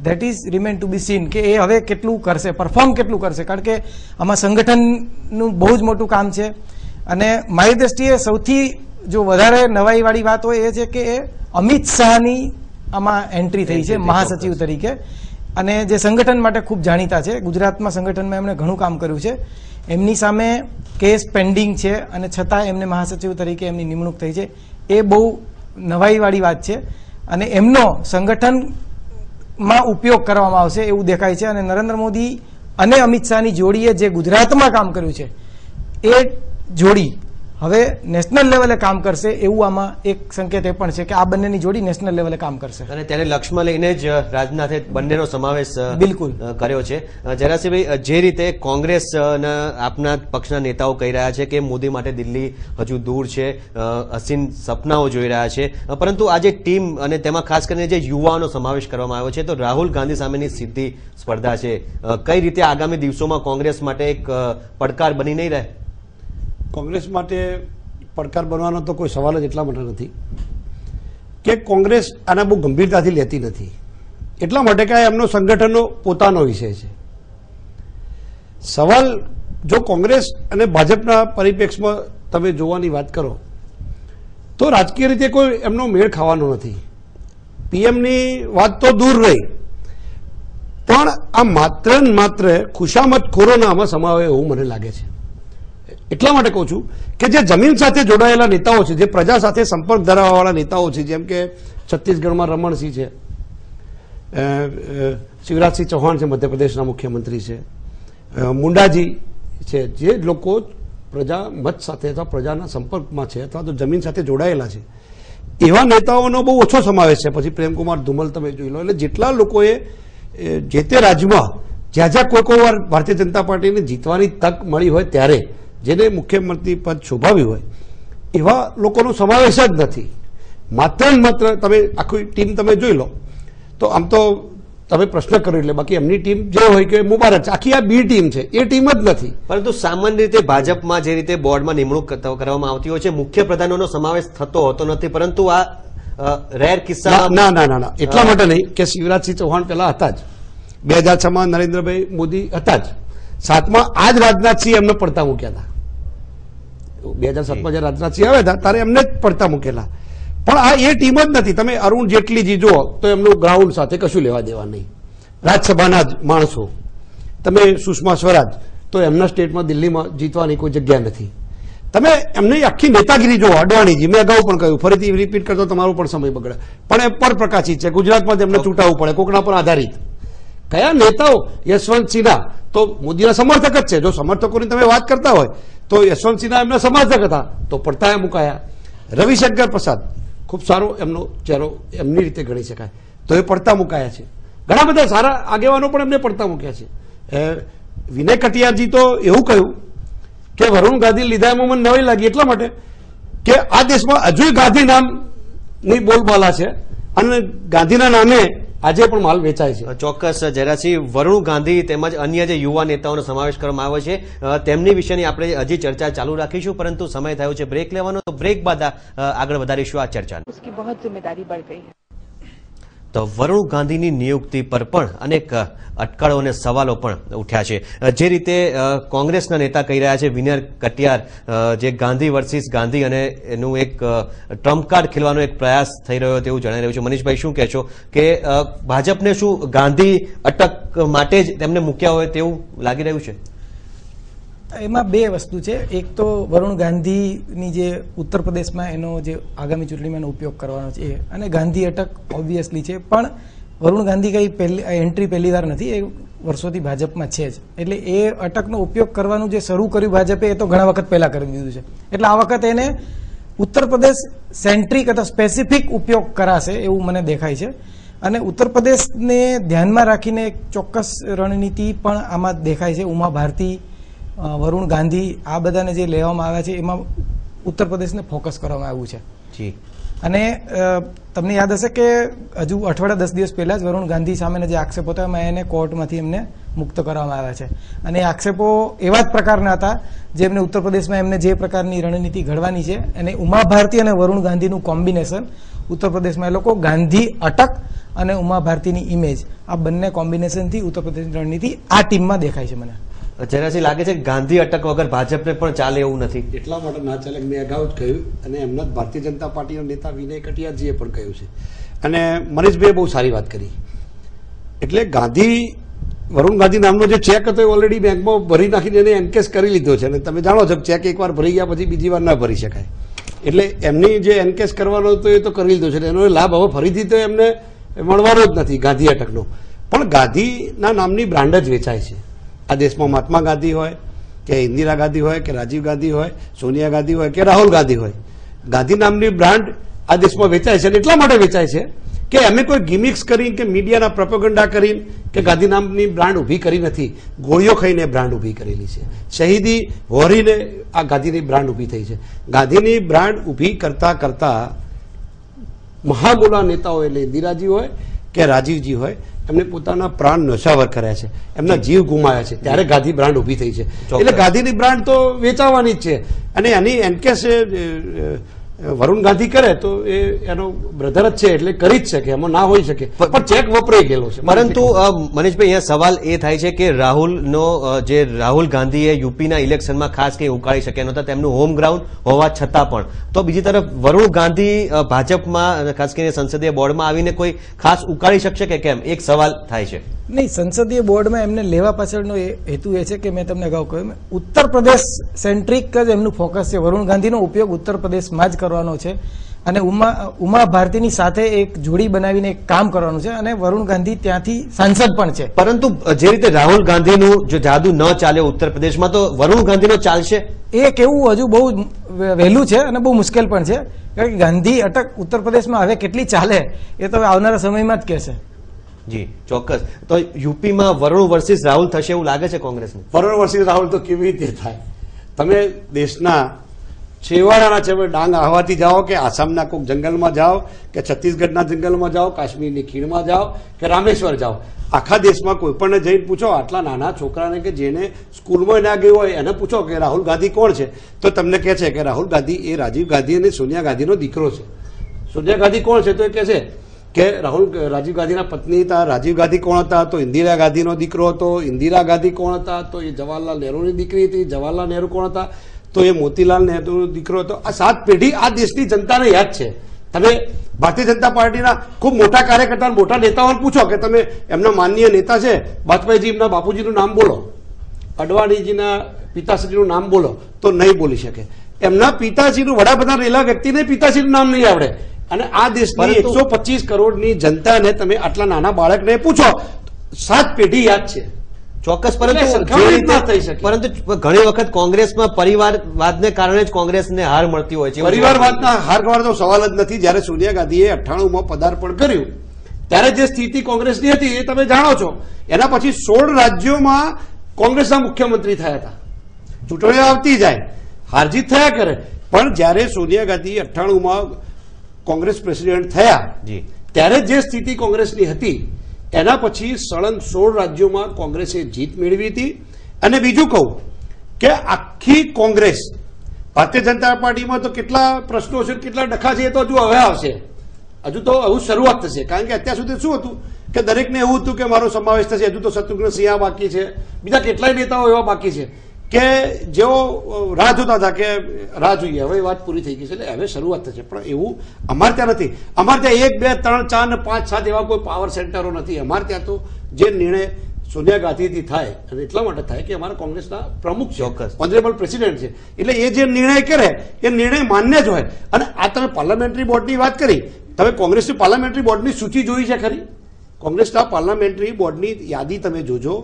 That is remain to be seen કે એ હવે કેટલું કરશે, પરફોર્મ કેટલું કરશે. કારણ કે આમાં સંગઠનનું બહુ જ મોટું કામ છે. અને મારી દ્રષ્ટિએ સૌથી જો વધારે નવાઈવાળી વાત હોય એ છે કે અમિત શાહની આમાં એન્ટ્રી થઈ છે મહાસચિવ તરીકે, અને જે સંગઠન માટે ખૂબ જાણીતા છે. ગુજરાતમાં સંગઠનમાં એમણે ઘણું કામ કર્યું છે. એમની સામે કેસ પેન્ડિંગ છે અને છતાં એમને મહાસચિવ તરીકે એમની નિમણૂક થઈ છે. એ બહુ નવાઈવાળી વાત છે અને એમનો સંગઠનમાં ઉપયોગ કરવામાં આવશે એવું દેખાય છે. અને નરેન્દ્ર મોદી અને અમિત શાહની જોડીએ જે ગુજરાતમાં કામ કર્યું છે એ જોડી હવે નેશનલ લેવલે કામ કરશે એવું આમાં એક સંકેત એ પણ છે કે આ બંનેની જોડી નેશનલ લેવલે કામ કરશે. અને તેને લક્ષ્યમાં લઈને જ રાજનાથે બંનેનો સમાવેશ બિલકુલ કર્યો છે. જરાસિંહભાઈ, જે રીતે કોંગ્રેસના આપના પક્ષના નેતાઓ કહી રહ્યા છે કે મોદી માટે દિલ્હી હજુ દૂર છે, હસીન સપનાઓ જોઈ રહ્યા છે, પરંતુ આ જે ટીમ અને તેમાં ખાસ કરીને જે યુવાનો સમાવેશ કરવામાં આવ્યો છે, તો રાહુલ ગાંધી સામેની સીધી સ્પર્ધા છે, કઈ રીતે આગામી દિવસોમાં કોંગ્રેસ માટે એક પડકાર બની નહીં રહે? કોંગ્રેસ માટે પડકાર બનવાનો તો કોઈ સવાલ જ એટલા માટે નથી કે કોંગ્રેસ આને બહુ ગંભીરતાથી લેતી નથી. એટલા માટે કે એમનો સંગઠનનો પોતાનો વિષય છે. સવાલ જો કોંગ્રેસ અને ભાજપના પરિપ્રેક્ષમાં તમે જોવાની વાત કરો તો રાજકીય રીતે કોઈ એમનો મેળ ખાવાનો નથી. પીએમની વાત તો દૂર રહી, પણ આ માત્ર ને માત્ર ખુશામત ખોરોનામાં સમાવે એવું મને લાગે છે. એટલા માટે કહું છું કે જે જમીન સાથે જોડાયેલા નેતાઓ છે, જે પ્રજા સાથે સંપર્ક ધરાવવાવાળા નેતાઓ છે, જેમ કે છત્તીસગઢમાં રમણસિંહ છે, શિવરાજસિંહ ચૌહાણ છે, મધ્યપ્રદેશના મુખ્યમંત્રી છે, મુંડાજી છે, જે લોકો પ્રજા મત સાથે અથવા પ્રજાના સંપર્કમાં છે અથવા તો જમીન સાથે જોડાયેલા છે, એવા નેતાઓનો બહુ ઓછો સમાવેશ છે. પછી પ્રેમકુમાર ધુમલ તમે જોઈ લો. એટલે જેટલા લોકોએ જે તે રાજ્યમાં જ્યાં જ્યાં કોઈ વાર ભારતીય જનતા પાર્ટીને જીતવાની તક મળી હોય ત્યારે જેને મુખ્યમંત્રી પદ શોભાવ્યું હોય એવા લોકોનો સમાવેશ જ નથી. માત્ર ને માત્ર તમે આખી ટીમ તમે જોઈ લો તો આમ તો તમે પ્રશ્ન કર્યો એટલે બાકી એમની ટીમ જે હોય કે મુબારક છે, આખી આ બી ટીમ છે એ ટીમ જ નથી. પરંતુ સામાન્ય રીતે ભાજપમાં જે રીતે બોર્ડમાં નિમણૂક કરવામાં આવતી હોય છે, મુખ્ય પ્રધાનોનો સમાવેશ થતો હોતો નથી, પરંતુ આ રેર કિસ્સા ના ના ના એટલા માટે નહીં કે શિવરાજસિંહ ચૌહાણ પેલા હતા જ, 2006માં નરેન્દ્રભાઈ મોદી હતા જ, 7માં આ જ રાજનાથસિંહ એમને પડતા મૂક્યા હતા. 2007માં જયારે રાજનાથસિંહ આવ્યા હતા ત્યારે એમને જ પડતા મૂકેલા. પણ આ એ ટીમ જ નથી. તમે અરુણ જેટલીજી જુઓ તો એમનું ગ્રાઉન્ડ સાથે કશું લેવા દેવા નહીં, રાજ્યસભાના જ માણસો. તમે સુષ્મા સ્વરાજ તો એમના સ્ટેટમાં દિલ્હીમાં જીતવાની કોઈ જગ્યા નથી. તમે એમની આખી નેતાગીરી જુઓ, અડવાણીજી, મેં અગાઉ પણ કહ્યું, ફરીથી રિપીટ કરતો તમારો પણ સમય બગડે, પણ એ પરપ્રકાશિત છે. ગુજરાતમાં જ એમને ચૂંટાવવું પડે, કોકના પર આધારિત. કયા નેતાઓ? યશવંત સિન્હા તો મોદીના સમર્થક જ છે. જો સમર્થકોની તમે વાત કરતા હોય તો યશવંત સિન્હા એમના સમર્થક હતા તો પડતા મુકાયા. રવિશંકર પ્રસાદ ખૂબ સારો એમનો ચહેરો એમની રીતે ગણી શકાય તો એ પડતા મુકાયા છે. ઘણા બધા સારા આગેવાનો પણ એમને પડતા મૂક્યા છે. વિનય કટિયારજી તો એવું કહ્યું કે વરુણ ગાંધી લીધા એમાં મને નવાઈ લાગી એટલા માટે કે આ દેશમાં હજુ ગાંધી નામની બોલબાલા છે અને ગાંધીના નામે આજે પણ માલ વેચાય છે. ચોક્કસ જયરાજસિંહ, વરુણ ગાંધી તેમજ અન્ય જે યુવા નેતાઓનો સમાવેશ કરવામાં આવ્યો છે તેમની વિશેની આપણે હજી ચર્ચા ચાલુ રાખીશું, પરંતુ સમય થયો છે બ્રેક લેવાનો, તો બ્રેક બાદ આગળ વધારીશું આ ચર્ચા. उसकी बहुत जिम्मेदारी बढ़ गई है. તો વરુણ ગાંધીની નિયુક્તિ પર પણ અનેક અટકળો અને સવાલો પણ ઉઠ્યા છે. જે રીતે કોંગ્રેસના નેતા કહી રહ્યા છે, વિનય કટિયાર, જે ગાંધી વર્સિસ ગાંધી અને એનું એક ટ્રમ્પ કાર્ડ ખેલવાનો એક પ્રયાસ થઈ રહ્યો તેવું જણાઈ રહ્યું છે. મનીષભાઈ, શું કહેશો કે ભાજપને શું ગાંધી અટક માટે જ તેમને મૂક્યા હોય તેવું લાગી રહ્યું છે? એમાં બે વસ્તુ છે. એક તો વરુણ ગાંધીની જે ઉત્તર પ્રદેશમાં એનો જે આગામી ચૂંટણીમાં એનો ઉપયોગ કરવાનો છે અને ગાંધી અટક ઓબ્વિયસલી છે, પણ વરુણ ગાંધી કઈ એન્ટ્રી પહેલી વાર નથી, એ વર્ષોથી ભાજપમાં છે જ. એટલે એ અટકનો ઉપયોગ કરવાનું જે શરૂ કર્યું ભાજપે એ તો ઘણા વખત પહેલા કરી દીધું છે. એટલે આ વખત એને ઉત્તર પ્રદેશ સેન્ટ્રિક અથવા સ્પેસિફિક ઉપયોગ કરાશે એવું મને દેખાય છે. અને ઉત્તર પ્રદેશને ધ્યાનમાં રાખીને એક ચોક્કસ રણનીતિ પણ આમાં દેખાય છે. ઉમા ભારતી, વરુણ ગાંધી, આ બધાને જે લેવામાં આવ્યા છે એમાં ઉત્તર પ્રદેશને ફોકસ કરવામાં આવ્યું છે. જી. અને તમને યાદ હશે કે હજુ અઠવાડિયા 10 દિવસ પહેલા જ વરુણ ગાંધી સામેના જે આક્ષેપો હતા એમાં એને કોર્ટમાંથી એમને મુક્ત કરવામાં આવ્યા છે. અને એ આક્ષેપો એવા જ પ્રકારના હતા જે એમને ઉત્તર પ્રદેશમાં એમને જે પ્રકારની રણનીતિ ઘડવાની છે અને ઉમા ભારતી અને વરુણ ગાંધીનું કોમ્બિનેશન ઉત્તર પ્રદેશમાં એ લોકો ગાંધી અટક અને ઉમા ભારતીની ઇમેજ, આ બંને કોમ્બિનેશનથી ઉત્તર પ્રદેશની રણનીતિ આ ટીમમાં દેખાય છે મને. જયરાજસિંહ, લાગે છે ગાંધી અટક વગર ભાજપને પણ ચાલે એવું નથી? એટલા માટે ના ચાલે, મેં અગાઉ જ કહ્યું અને એમના ભારતીય જનતા પાર્ટીના નેતા વિનય કટિયારજીએ પણ કહ્યું છે અને મનીષભાઈએ બહુ સારી વાત કરી. એટલે વરુણ ગાંધી નામનો જે ચેક હતો એ ઓલરેડી બેંકમાં ભરી નાખીને એને એનકેસ કરી લીધો છે અને તમે જાણો છો ચેક એકવાર ભરી ગયા પછી બીજી વાર ના ભરી શકાય. એટલે એમની જે એનકેસ કરવાનો હતો એ તો કરી લીધો છે, એનો લાભ હવે ફરીથી તો એમને મળવાનો જ નથી ગાંધી અટકનો. પણ ગાંધીના નામની બ્રાન્ડ જ વેચાય છે આ દેશમાં. મહાત્મા ગાંધી હોય કે ઇન્દિરા ગાંધી હોય કે રાજીવ ગાંધી હોય, સોનિયા ગાંધી હોય કે રાહુલ ગાંધી હોય, ગાંધી નામની બ્રાન્ડ આ દેશમાં વેચાય છે. અને એટલા માટે વેચાય છે કે અમે કોઈ ગિમિક્સ કરીને કે મીડિયાના પ્રોપેગન્ડા કરીને કે ગાંધી નામની બ્રાન્ડ ઊભી કરી નથી, ગોળીઓ ખાઈને બ્રાન્ડ ઊભી કરેલી છે. શહીદી વહોરીને આ ગાંધીની બ્રાન્ડ ઊભી થઈ છે. ગાંધીની બ્રાન્ડ ઊભી કરતા કરતા મહામૂલા નેતાઓ એટલે ઇન્દિરાજી હોય કે રાજીવજી હોય એમને પોતાના પ્રાણ નશાવર કર્યા છે, એમના જીવ ગુમાયા છે, ત્યારે ગાંધી બ્રાન્ડ ઊભી થઈ છે. એટલે ગાંધીની બ્રાન્ડ તો વેચાવાની જ છે અને એની એનકેસ વરુણ ગાંધી કરે તો એ એનો બ્રધર જ છે એટલે કરી જ શકે, એમાં ના હોઈ શકે, પણ ચેક વપરાઈ ગયેલો છે. પરંતુ મનીષભાઈ, અહીંયા સવાલ એ થાય છે કે રાહુલ ગાંધીએ યુપીના ઇલેક્શનમાં ખાસ કંઈ ઉકાળી શક્યા નહોતા, તેમનું હોમ ગ્રાઉન્ડ હોવા છતાં પણ. તો બીજી તરફ વરુણ ગાંધી ભાજપમાં ખાસ કરીને સંસદીય બોર્ડમાં આવીને કોઈ ખાસ ઉકાળી શકશે કે કેમ, એક સવાલ થાય છે. નહીં, સંસદીય બોર્ડમાં એમને લેવા પાછળનો હેતુ એ છે કે મેં તમને અગાઉ કહ્યું, ઉત્તર પ્રદેશ સેન્ટ્રિક જ એમનું ફોકસ છે. વરુણ ગાંધીનો ઉપયોગ ઉત્તર પ્રદેશમાં જ કરવાનો છે અને ઉમા ભારતીની સાથે એક જોડી બનાવીને એક કામ કરવાનું છે અને વરુણ ગાંધી ત્યાંથી સાંસદ પણ છે. પરંતુ જે રીતે રાહુલ ગાંધીનું જો જાદુ ન ચાલ્યો ઉત્તર પ્રદેશમાં, તો વરુણ ગાંધીનો ચાલશે? એ કેવું હજુ બહુ વહેલું છે અને બહુ મુશ્કેલ પણ છે, કારણ કે ગાંધી અટક ઉત્તર પ્રદેશમાં હવે કેટલી ચાલે એ તો આવનારા સમયમાં જ કહેશે. જી ચોક્કસ. તો યુપીમાં વરુણ વર્સિસ રાહુલ થશે એવું લાગે છે કોંગ્રેસને? વરુણ વર્સિસ રાહુલ તો કેવી રીતે થાય? તમે દેશના છેવાડાના છેવાડે ડાંગ આહવાથી જાઓ કે આસામના કોઈક જંગલમાં જાઓ કે છત્તીસગઢના જંગલમાં જાઓ, કાશ્મીરની ખીણમાં જાઓ કે રામેશ્વર જાઓ, આખા દેશમાં કોઈ પણ જઈને પૂછો, આટલા નાના છોકરાને કે જેને સ્કૂલમાં ના ગયું હોય એને પૂછો કે રાહુલ ગાંધી કોણ છે, તો તમને કહે છે કે રાહુલ ગાંધી એ રાજીવ ગાંધી અને સોનિયા ગાંધીનો દીકરો છે. સોનિયા ગાંધી કોણ છે તો એ કહે છે કે રાજીવ ગાંધીના પત્ની હતા. રાજીવ ગાંધી કોણ હતા તો ઇન્દિરા ગાંધીનો દીકરો હતો. ઇન્દિરા ગાંધી કોણ હતા તો એ જવાહરલાલ નહેરુની દીકરી હતી. જવાહરલાલ નહેરુ કોણ હતા તો એ મોતીલાલ નહેરુનો દીકરો હતો. આ 7 પેઢી આ દેશની જનતાને યાદ છે. તમે ભારતીય જનતા પાર્ટીના ખૂબ મોટા કાર્યકર્તા, મોટા નેતાઓને પૂછો કે તમે એમના માનનીય નેતા છે વાજપેયીજી, એમના બાપુજીનું નામ બોલો, અડવાણીજીના પિતાશ્રીનું નામ બોલો, તો નહીં બોલી શકે. એમના પિતાશ્રીનું, વડાપ્રધાન રહેલા વ્યક્તિને પિતાશ્રીનું નામ નહીં આવડે. અને આ દેશની 125 કરોડની જનતાને તમે આટલા નાના બાળકને પૂછો 7 પેઢી યાદ છે. ચોક્કસ, પરંતુ ઘણી વખત કોંગ્રેસમાં પરિવારવાદને કારણે જ કોંગ્રેસને હાર મળતી હોય છે. પરિવારવાદના હાર કરવાનો સવાલ જ નથી. જયારે સોનિયા ગાંધીએ 98માં પદાર્પણ કર્યું ત્યારે જે સ્થિતિ કોંગ્રેસની હતી એ તમે જાણો છો. એના પછી 16 રાજ્યોમાં કોંગ્રેસના મુખ્યમંત્રી થયા હતા. ચૂંટણીઓ આવતી જાય, હારજીત થયા કરે, પણ જયારે સોનિયા ગાંધી 98માં કોંગ્રેસ પ્રેસિડેન્ટ થયા ત્યારે જે સ્થિતિ કોંગ્રેસની હતી એના પછી સળંગ 16 રાજ્યોમાં કોંગ્રેસે જીત મેળવી હતી. અને બીજું કહું કે આખી કોંગ્રેસ, ભારતીય જનતા પાર્ટીમાં તો કેટલા પ્રશ્નો છે, કેટલા ડખા છે એ તો હજુ હવે આવશે. હજુ તો હવે શરૂઆત થશે. કારણ કે અત્યાર સુધી શું હતું કે દરેકને એવું હતું કે મારો સમાવેશ થશે. હજુ તો શત્રુઘ્ન સિંહા બાકી છે, બીજા કેટલાય નેતાઓ એવા બાકી છે કે જેઓ રાહ જોતા હતા કે રાહ જોઈએ. હવે વાત પૂરી થઈ ગઈ છે, એટલે હવે શરૂઆત થશે. પણ એવું અમારે ત્યાં નથી. અમારે ત્યાં 1, 2, 3, 4 ને 5, 7 એવા કોઈ પાવર સેન્ટરો નથી. અમારે ત્યાં તો જે નિર્ણય સોનિયા ગાંધીથી થાય અને એટલા માટે થાય કે અમારા કોંગ્રેસના પ્રમુખ છે, ઓનરેબલ પ્રેસિડેન્ટ છે, એટલે એ જે નિર્ણય કરે એ નિર્ણય માન્ય જ હોય. અને આ તમે પાર્લામેન્ટરી બોર્ડની વાત કરી, તમે કોંગ્રેસની પાર્લામેન્ટરી બોર્ડની સૂચિ જોઈ છે ખરી? કોંગ્રેસના પાર્લામેન્ટરી બોર્ડની યાદી તમે જોજો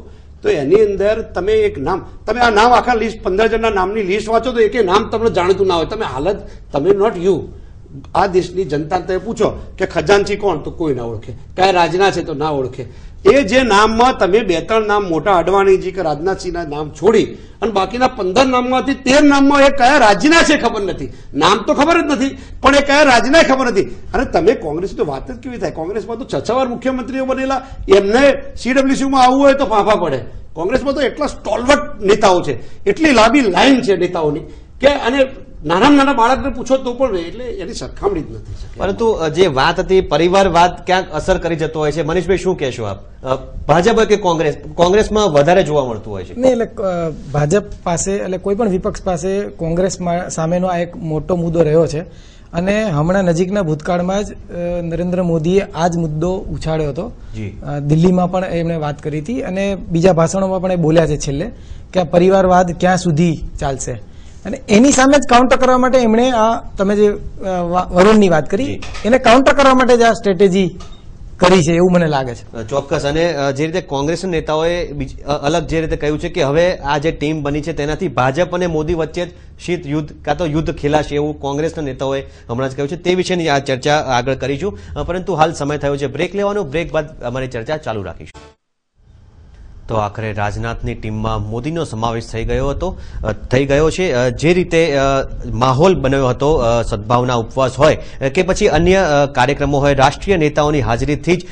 તો એની અંદર તમે એક નામ, તમે આ નામ આખા લિસ્ટ 15 જણના નામની લિસ્ટ વાંચો તો એક નામ તમને જાણીતું ના હોય. તમે હાલત, તમે નોટ યુ, આ દેશની જનતા તમે પૂછો કે ખજાનચી કોણ, તો કોઈ ના ઓળખે. કયા રાજના છે તો ના ઓળખે. એ જે નામમાં તમે 2-3 નામ મોટા અડવાણીજી કે રાજનાથસિંહના નામ છોડી અને બાકીના 15 નામમાંથી 13 નામમાં એ કયા રાજ્યના છે ખબર નથી. નામ તો ખબર જ નથી, પણ એ કયા રાજ્યના ખબર નથી. અને તમે કોંગ્રેસની તો વાત જ કેવી થાય? કોંગ્રેસમાં તો 6 વાર મુખ્યમંત્રીઓ બનેલા, એમને CWCમાં આવવું હોય તો ફાંફા પડે. કોંગ્રેસમાં તો એટલા સ્ટોલવર્ટ નેતાઓ છે, એટલી લાંબી લાઈન છે નેતાઓની કે અને નાના બાળકને પૂછો તો પણ એટલે એની સરખામણી જ નથી. પરંતુ જે વાત હતી પરિવારવાદ ક્યાંક અસર કરી જતો હોય છે. મનીષભાઈ શું કહેશો આપ? ભાજપ કે કોંગ્રેસમાં વધારે જોવા મળતું હોય છે? નહીં, એટલે ભાજપ પાસે, એટલે કોઈ પણ વિપક્ષ પાસે કોંગ્રેસ સામેનો આ એક મોટો મુદ્દો રહ્યો છે. અને હમણાં નજીકના ભૂતકાળમાં જ નરેન્દ્ર મોદીએ આ જ મુદ્દો ઉછાળ્યો હતો. દિલ્હીમાં પણ એમણે વાત કરી હતી અને બીજા ભાષણોમાં પણ એ બોલ્યા છે છેલ્લે કે આ પરિવારવાદ ક્યાં સુધી ચાલશે. અને એની સામે જ કાઉન્ટર કરવા માટે એમણે આ તમે જે વરુણની વાત કરી એને કાઉન્ટર કરવા માટે જ આ સ્ટ્રેટેજી કરી છે એવું મને લાગે છે. ચોક્કસ. અને જે રીતે કોંગ્રેસના નેતાઓએ અલગ જે રીતે કહ્યું છે કે હવે આ જે ટીમ બની છે તેનાથી ભાજપ અને મોદી વચ્ચે શીત યુદ્ધ કાં તો યુદ્ધ ખેલાશે એવું કોંગ્રેસના નેતાઓએ હમણાં જ કહ્યું છે. તે વિશેની આ ચર્ચા આગળ કરીશું, પરંતુ હાલ સમય થયો છે બ્રેક લેવાનો. બ્રેક બાદ અમારી ચર્ચા ચાલુ રાખીશું. તો આખરે રાજનાથની ટીમમાં મોદીનો સમાવેશ થઈ ગયો છે. જે રીતે માહોલ બન્યો હતો, સદભાવના ઉપવાસ હોય કે પછી અન્ય કાર્યક્રમો હોય, રાષ્ટ્રીય નેતાઓની હાજરીથી જ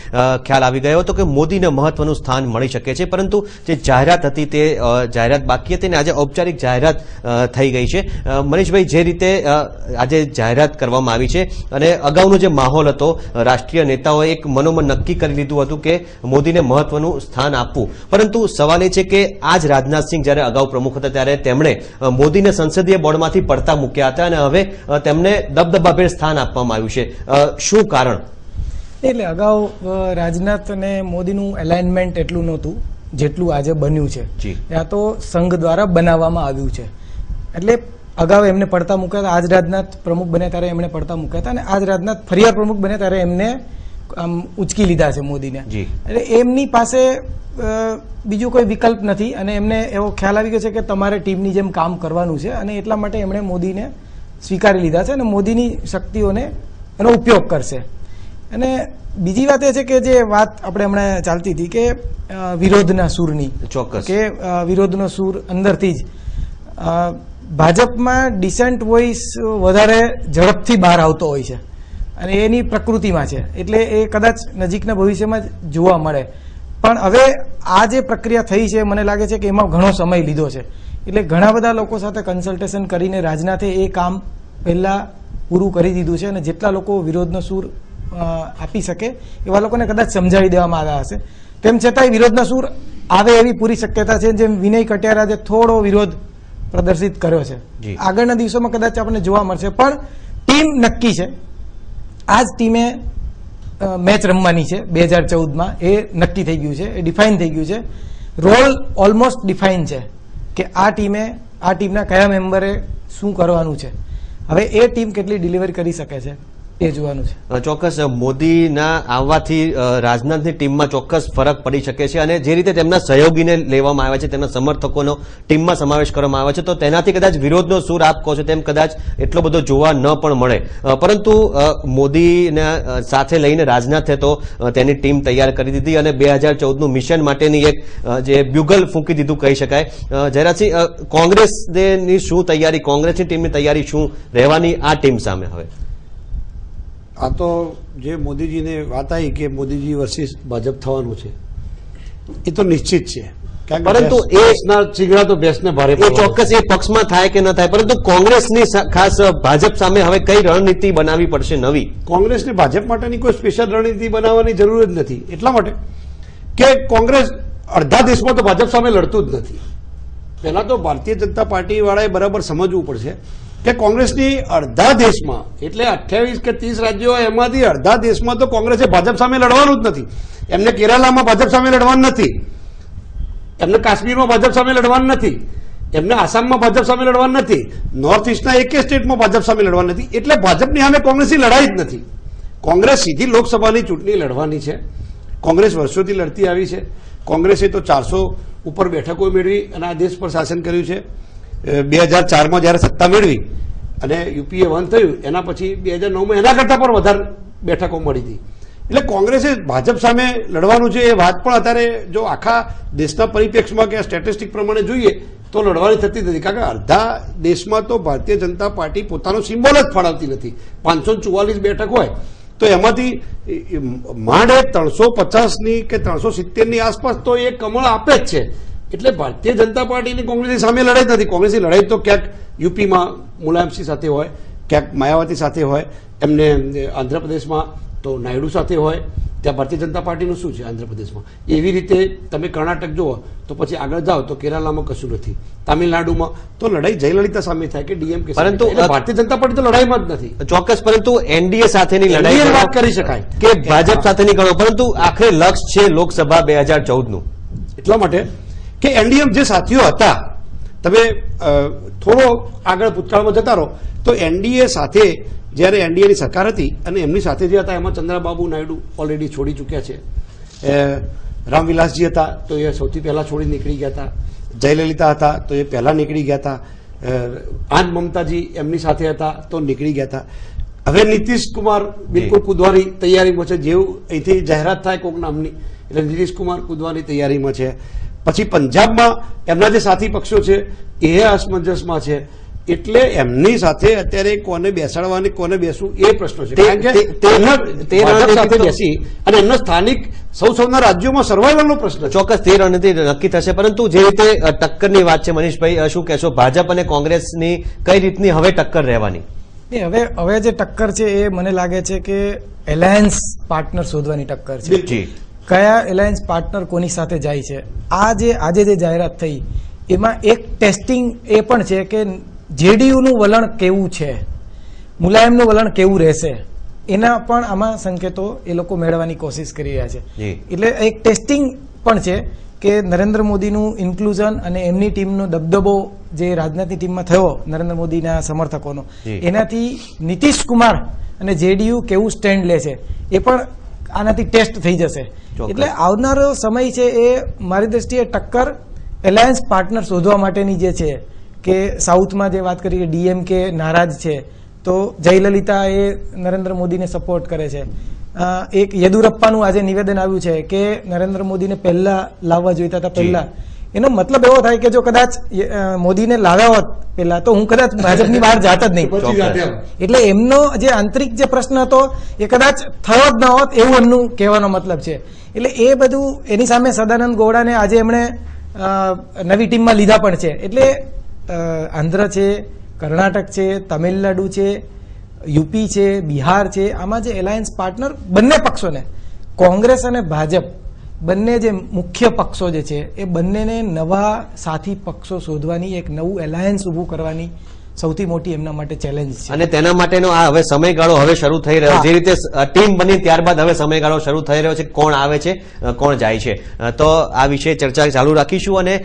ખ્યાલ આવી ગયો હતો કે મોદીને મહત્વનું સ્થાન મળી શકે છે. પરંતુ જે જાહેરાત હતી તે જાહેરાત બાકી હતી અને આજે ઔપચારિક જાહેરાત થઈ ગઈ છે. મનીષભાઈ, જે રીતે આજે જાહેરાત કરવામાં આવી છે અને અગાઉનો જે માહોલ હતો, રાષ્ટ્રીય નેતાઓએ એક મનોમન નક્કી કરી લીધું હતું કે મોદીને મહત્વનું સ્થાન આપવું. પરંતુ સવાલ એ છે કે આજ રાજનાથસિંહ જ્યારે અગાઉ પ્રમુખ હતા ત્યારે તેમણે મોદીને સંસદીય બોર્ડમાંથી પડતા મૂક્યા હતા અને હવે તેમને દબદબાભેર સ્થાન આપવામાં આવ્યું છે. શું કારણ? એટલે અગાઉ રાજનાથ અને મોદીનું એલાઇનમેન્ટ એટલું નહોતું જેટલું આજે બન્યું છે. ત્યાં તો સંઘ દ્વારા બનાવવામાં આવ્યું છે. એટલે અગાઉ એમને પડતા મૂક્યા હતા. આજ રાજનાથ પ્રમુખ બન્યા ત્યારે એમણે પડતા મૂક્યા હતા અને આજ રાજનાથ ફરીવાર પ્રમુખ બન્યા ત્યારે એમને આમ ઉચકી લીધા છે મોદીને. એટલે એમની પાસે બીજું કોઈ વિકલ્પ નથી અને એમને એવો ખ્યાલ આવી ગયો છે કે તમારે ટીમની જેમ કામ કરવાનું છે અને એટલા માટે એમણે મોદીને સ્વીકારી લીધા છે અને મોદીની શક્તિઓને એનો ઉપયોગ કરશે. અને બીજી વાત એ છે કે જે વાત આપણે હમણાં ચાલતી હતી કે વિરોધના સૂરની, ચોક્કસ કે વિરોધનો સૂર અંદરથી જ ભાજપમાં ડિસેન્ટ વોઇસ વધારે ઝડપથી બહાર આવતો હોય છે અને એની પ્રકૃતિમાં છે. એટલે એ કદાચ નજીકના ભવિષ્યમાં જ જોવા મળે. પણ હવે આ જે પ્રક્રિયા થઈ છે મને લાગે છે કે એમાં ઘણો સમય લીધો છે. એટલે ઘણા બધા લોકો સાથે કન્સલ્ટેશન કરીને રાજનાથે એ કામ પહેલા પૂરું કરી દીધું છે અને જેટલા લોકો વિરોધનો સૂર આપી શકે એવા લોકોને કદાચ સમજાવી દેવામાં આવ્યા હશે. તેમ છતાંય વિરોધનો સૂર આવે એવી પૂરી શક્યતા છે. જેમ વિનય કટિયારાજે થોડો વિરોધ પ્રદર્શિત કર્યો છે, આગળના દિવસોમાં કદાચ આપણને જોવા મળશે. પણ ટીમ નક્કી છે. આ જ ટીમે મેચ રમવાની છે 2014માં, એ નક્કી થઈ ગયું છે, એ ડિફાઇન થઈ ગયું છે. રોલ ઓલમોસ્ટ ડિફાઇન છે કે આ ટીમના કયા મેમ્બરે શું કરવાનું છે. હવે એ ટીમ કેટલી ડિલિવર કરી શકે છે એ જોવાનું છે. ચોક્કસ મોદીના આવવાથી રાજનાથની ટીમમાં ચોક્કસ ફરક પડી શકે છે અને જે રીતે તેમના સહયોગીને લેવામાં આવ્યા છે, તેમના સમર્થકોનો ટીમમાં સમાવેશ કરવામાં આવે છે, તો તેનાથી કદાચ વિરોધનો સૂર આપ કહો છો તેમ કદાચ એટલો બધો જોવા ન પણ મળે. પરંતુ મોદીને સાથે લઈને રાજનાથે તો તેની ટીમ તૈયાર કરી દીધી અને 2014નું મિશન માટેની એક જે બ્યુગલ ફૂંકી દીધું કહી શકાય. જયરાજસિંહ, કોંગ્રેસની શું તૈયારી, કોંગ્રેસની ટીમની તૈયારી શું રહેવાની આ ટીમ સામે? હવે આ તો જે મોદીજીને વાત આવી કે મોદીજી વર્સિસ ભાજપ થવાનું છે, એ તો નિશ્ચિત છે. પરંતુ ચીગડા તો બેસને ભારે ચોક્કસ એ પક્ષમાં થાય કે ન થાય, પરંતુ કોંગ્રેસની ખાસ ભાજપ સામે હવે કઈ રણનીતિ બનાવવી પડશે નવી? કોંગ્રેસને ભાજપ માટેની કોઈ સ્પેશિયલ રણનીતિ બનાવવાની જરૂર જ નથી. એટલા માટે કે કોંગ્રેસ અડધા દેશમાં તો ભાજપ સામે લડતું જ નથી. પહેલા તો ભારતીય જનતા પાર્ટી વાળાએ બરાબર સમજવું પડશે કે કોંગ્રેસની અડધા દેશમાં, એટલે 28 કે 30 રાજ્યો એમાંથી અડધા દેશમાં તો કોંગ્રેસે ભાજપ સામે લડવાનું જ નથી. એમને કેરાલામાં ભાજપ સામે લડવાનું નથી, એમને કાશ્મીરમાં ભાજપ સામે લડવાનું નથી, એમને આસામમાં ભાજપ સામે લડવાનું નથી, નોર્થ ઇસ્ટના એક સ્ટેટમાં ભાજપ સામે લડવાનું નથી. એટલે ભાજપની સામે કોંગ્રેસની લડાઈ જ નથી. કોંગ્રેસ સીધી લોકસભાની ચૂંટણી લડવાની છે. કોંગ્રેસ વર્ષોથી લડતી આવી છે. કોંગ્રેસે તો 400 ઉપર બેઠકો મેળવી અને આ દેશ પર શાસન કર્યું છે. 2004માં જયારે સત્તા મેળવી અને યુપીએ 1 થયું, એના પછી 2009માં એના કરતા પણ વધારે બેઠકો મળી હતી. એટલે કોંગ્રેસે ભાજપ સામે લડવાનું છે. એ વાત પણ અત્યારે જો આખા દેશના પરિપ્રેક્ષમાં કે સ્ટેટિસ્ટિક પ્રમાણે જોઈએ તો લડવાની થતી નથી. કારણ કે અડધા દેશમાં તો ભારતીય જનતા પાર્ટી પોતાનો સિમ્બોલ જ ફાળવતી નથી. 544 બેઠક હોય તો એમાંથી માંડ 350ની કે 370ની આસપાસ તો એ કમળ આપે જ છે. એટલે ભારતીય જનતા પાર્ટીની કોંગ્રેસની સામે લડાઈ નથી. કોંગ્રેસની લડાઈ તો ક્યાંક યુપીમાં મુલાયમસિંહ સાથે હોય, ક્યાંક માયાવતી સાથે હોય, એમને આંધ્રપ્રદેશમાં તો નાયડુ સાથે હોય. ત્યાં ભારતીય જનતા પાર્ટીનું શું છે આંધ્રપ્રદેશમાં? એવી રીતે તમે કર્ણાટક જુઓ તો પછી આગળ જાઓ તો કેરાલામાં કશું નથી, તામિલનાડુમાં તો લડાઈ જયલલિતા સામે થાય કે ડીએમકે. પરંતુ ભારતીય જનતા પાર્ટી તો લડાઈમાં જ નથી. ચોક્કસ, પરંતુ એનડીએ સાથેની લડાઈ વાત કરી શકાય કે ભાજપ સાથેની ગણો, પરંતુ આખરે લક્ષ્ય છે લોકસભા 2014નું. એટલા માટે કે એનડીએમ જે સાથીઓ હતા, તમે થોડો આગળ ભૂતકાળમાં જતા રહો તો એનડીએ સાથે જ્યારે એનડીએની સરકાર હતી અને એમની સાથે જે હતા એમાં ચંદ્રબાબુ નાયડુ ઓલરેડી છોડી ચૂક્યા છે. રામવિલાસજી હતા તો એ સૌથી પહેલા છોડી નીકળી ગયા હતા. જયલલિતા હતા તો એ પહેલા નીકળી ગયા હતા. આજ મમતાજી એમની સાથે હતા તો નીકળી ગયા હતા. હવે નીતિશ કુમાર બિલકુલ કૂદવાની તૈયારીમાં છે. જેવું અહીંથી જાહેરાત થાય કોઈક નામની એટલે નીતિશ કુમાર કૂદવાની તૈયારીમાં છે. પછી પંજાબમાં એમના જે સાથી પક્ષો છે એ અસમંજસમાં છે. એટલે એમની સાથે અત્યારે કોને બેસાડવાની કોને બેસવું એ પ્રશ્ન છે. કારણ કે સાથે બેસી અને એમના સ્થાનિક સૌના રાજ્યોમાં સર્વાઈવલનો પ્રશ્ન. ચોક્કસ તે રણનીતિ નક્કી થશે. પરંતુ જે રીતે ટક્કરની વાત છે, મનીષભાઈ શું કહેશો? ભાજપ અને કોંગ્રેસની કઈ રીતની હવે ટક્કર રહેવાની? હવે જે ટક્કર છે એ મને લાગે છે કે એલાયન્સ પાર્ટનર શોધવાની ટક્કર છે. કયા એલાયન્સ પાર્ટનર કોની સાથે જાય છે? આજે જે જાહેરાત થઈ એમાં એક ટેસ્ટિંગ એ પણ છે કે જેડીયુનું વલણ કેવું છે, મુલાયમનું વલણ કેવું રહેશે, એના પણ આમાં સંકેતો એ લોકો મેળવવાની કોશિશ કરી રહ્યા છે. એટલે એક ટેસ્ટિંગ પણ છે કે નરેન્દ્ર મોદીનું ઇન્ક્લુઝન અને એમની ટીમનો દબદબો જે રાજનાથની ટીમમાં થયો નરેન્દ્ર મોદીના સમર્થકોનો, એનાથી નીતિશ કુમાર અને જેડીયુ કેવું સ્ટેન્ડ લે છે એ પણ આનાથી ટેસ્ટ થઈ જશે. એટલે આવનારો સમય છે એ મારી દ્રષ્ટિએ ટક્કર એલાયન્સ પાર્ટનર શોધવા માટેની જે છે કે સાઉથમાં જે વાત કરી કે ડીએમકે નારાજ છે તો જયલલિતા એ નરેન્દ્ર મોદીને સપોર્ટ કરે છે. એક યેદુરપ્પાનું આજે નિવેદન આવ્યું છે કે નરેન્દ્ર મોદીને પહેલા લાવવા જોઈતા હતા પહેલા. એનો મતલબ એવો થાય કે જો કદાચ મોદીને લાવ્યા હોત પહેલા તો હું કદાચ ભાજપની બહાર જાત જ નહીં. એટલે એમનો જે આંતરિક જે પ્રશ્ન હતો એ કદાચ થયો જ ન હોત એવું એમનું કહેવાનો મતલબ છે. એટલે એ બધું એની સામે સદાનંદ ગૌડાને આજે એમણે નવી ટીમમાં લીધા પણ છે. એટલે આંધ્ર છે, કર્ણાટક છે, તમિલનાડુ છે, યુપી છે, બિહાર છે, આમાં જે એલાયન્સ પાર્ટનર બંને પક્ષોને કોંગ્રેસ અને ભાજપ બંને જે મુખ્ય પક્ષો જે છે એ બંનેને નવા સાથી પક્ષો શોધવાની એક નવું એલાયન્સ ઊભું કરવાની સૌથી મોટી એમના માટે ચેલેન્જ છે. અને તેના માટેનો આ હવે સમયગાળો હવે શરૂ થઈ રહ્યો છે. જે રીતે ટીમ બની ત્યારબાદ હવે સમયગાળો શરૂ થઈ રહ્યો છે, કોણ આવે છે કોણ જાય છે. તો આ વિશે ચર્ચા ચાલુ રાખીશું અને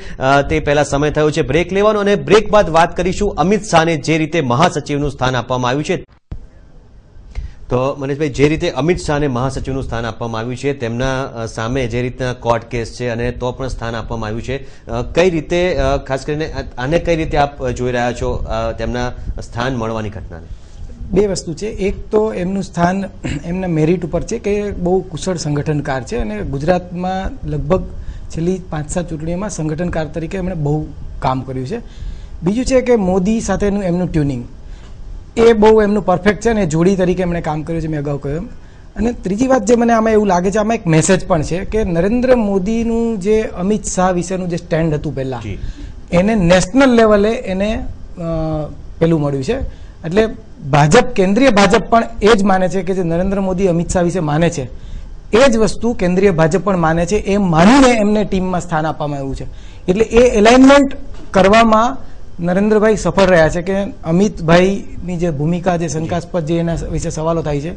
તે પહેલા સમય થયો છે બ્રેક લેવાનો અને બ્રેક બાદ વાત કરીશું અમિત શાહને જે રીતે મહાસચિવનું સ્થાન આપવામાં આવ્યું છે તો મનીષભાઈ, જે રીતે અમિત શાહને મહાસચિવનું સ્થાન આપવામાં આવ્યું છે, તેમના સામે જે રીતના કોર્ટ કેસ છે અને તો પણ સ્થાન આપવામાં આવ્યું છે, કઈ રીતે ખાસ કરીને આને કઈ રીતે આપ જોઈ રહ્યા છો તેમના સ્થાન મળવાની ઘટનાને? બે વસ્તુ છે. એક તો એમનું સ્થાન એમના મેરિટ ઉપર છે કે બહુ કુશળ સંગઠનકાર છે અને ગુજરાતમાં લગભગ છેલ્લી 5-7 ચૂંટણીઓમાં સંગઠનકાર તરીકે એમણે બહુ કામ કર્યું છે. બીજું છે કે મોદી સાથેનું એમનું ટ્યુનિંગ એ બહુ એમનું પરફેક્ટ છે અને જોડી તરીકે એમણે કામ કર્યું છે, મેં અગાઉ કહ્યું. અને ત્રીજી વાત જે મને આમાં એવું લાગે છે, આમાં એક મેસેજ પણ છે કે નરેન્દ્ર મોદીનું જે અમિત શાહ વિશેનું જે સ્ટેન્ડ હતું પહેલા, એને નેશનલ લેવલે એને પેલું મળ્યું છે. એટલે ભાજપ, કેન્દ્રીય ભાજપ પણ એ જ માને છે કે જે નરેન્દ્ર મોદી અમિત શાહ વિશે માને છે એ જ વસ્તુ કેન્દ્રીય ભાજપ પણ માને છે. એમ માનીને એમને ટીમમાં સ્થાન આપવામાં આવ્યું છે. એટલે એ એલાઇનમેન્ટ કરવામાં નરેન્દ્રભાઈ સફળ રહ્યા છે કે અમિતભાઈની જે ભૂમિકા, જે શંકાસ્પદ જે એના વિશે સવાલો થાય છે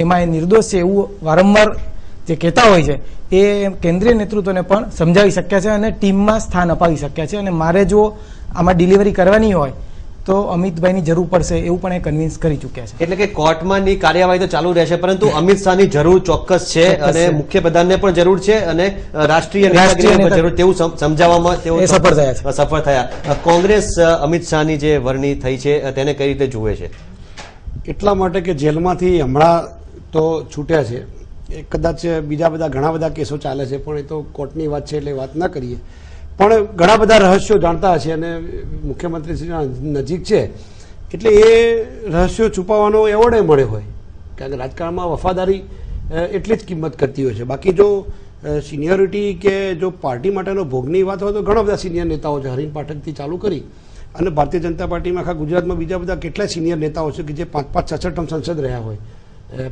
એમાં એ નિર્દોષ છે એવું વારંવાર જે કહેતા હોય છે એ કેન્દ્રીય નેતૃત્વને પણ સમજાવી શક્યા છે અને ટીમમાં સ્થાન અપાવી શક્યા છે. અને મારે જો આમાં ડિલિવરી કરવાની હોય તો અમિતભાઈની જરૂર પડશે એવું પણ એ કન્વિન્સ કરી ચૂક્યા છે. એટલે કે કોર્ટમાંની કાર્યવાહી તો ચાલુ રહેશે, પરંતુ અમિત શાહની જરૂર ચોક્કસ છે અને મુખ્યપ્રધાનને પણ જરૂર છે અને રાષ્ટ્રીય નેતાગીરીને પણ જરૂર, તેવું સમજાવવામાં તેઓ સફળ થયા. કોંગ્રેસ અમિત શાહની જે વરણી થઈ છે તેને કઈ રીતે જુએ છે? એટલા માટે કે જેલમાંથી હમણાં તો છૂટ્યા છે, એ કદાચ બીજા બધા ઘણા બધા કેસો ચાલે છે, પણ એ તો કોર્ટની વાત છે એટલે વાત ના કરીએ. પણ ઘણા બધા રહસ્યો જાણતા હશે અને મુખ્યમંત્રીશ્રીના નજીક છે એટલે એ રહસ્યો છુપાવવાનો એવોર્ડ મળ્યો હોય, કારણ કે રાજકારણમાં વફાદારી એટલી જ કિંમત કરતી હોય છે. બાકી જો સિનિયોરિટી કે જો પાર્ટી માટેનો ભોગની વાત હોય તો ઘણા બધા સિનિયર નેતાઓ છે, હરીન પાઠકથી ચાલુ કરી અને ભારતીય જનતા પાર્ટીમાં આખા ગુજરાતમાં બીજા બધા કેટલાય સિનિયર નેતાઓ છે કે જે 5-5, 6-6 ટર્મ સંસદ રહ્યા હોય,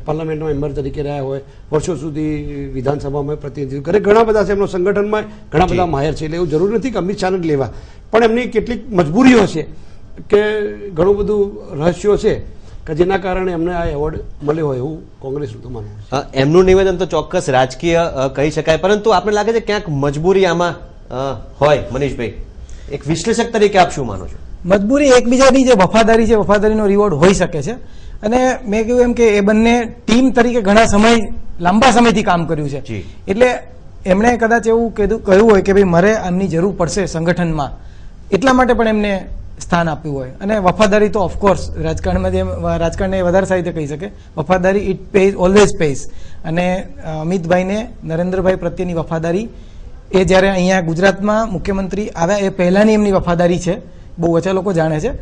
પાર્લામેન્ટમાં મેમ્બર તરીકે રહ્યા હોય, વર્ષો સુધી વિધાનસભામાં પ્રતિનિધિત્વ કરે, ઘણા બધા છે, એમનો સંગઠનમાં ઘણા બધા માહિર છે. એટલે એવું જરૂર નથી કે અમિત શાહને જ લેવા, પણ એમની કેટલીક મજબૂરીઓ છે કે ઘણું બધું રહસ્યો છે કે જેના કારણે એમને આ એવોર્ડ મળ્યો હોય એવું કોંગ્રેસનું તો માનવું છે. એમનું નિવેદન તો ચોક્કસ રાજકીય કહી શકાય, પરંતુ આપણે લાગે છે ક્યાંક મજબૂરી આમાં હોય. મનીષભાઈ, એક વિશ્લેષક તરીકે આપ શું માનો છો? મજબૂરી એકબીજાની જે વફાદારી છે, વફાદારીનો રિવોર્ડ હોઈ શકે છે. અને મેં કહ્યું એમ કે એ બંને ટીમ તરીકે ઘણા સમય, લાંબા સમયથી કામ કર્યું છે. એટલે એમણે કદાચ એવું કહ્યું હોય કે ભાઈ મારે આમની જરૂર પડશે સંગઠનમાં, એટલા માટે પણ એમને સ્થાન આપ્યું હોય. અને વફાદારી તો ઓફકોર્સ રાજકારણમાં જે રાજકારણને વધારે સારી રીતે કહી શકે, વફાદારી ઇટ પેઝ, ઓલવેઝ પેઝ. અને અમિતભાઈને નરેન્દ્રભાઈ પ્રત્યેની વફાદારી એ જ્યારે અહીંયા ગુજરાતમાં મુખ્યમંત્રી આવ્યા એ પહેલાની એમની વફાદારી છે, બહુ ઓછા લોકો જાણે છે.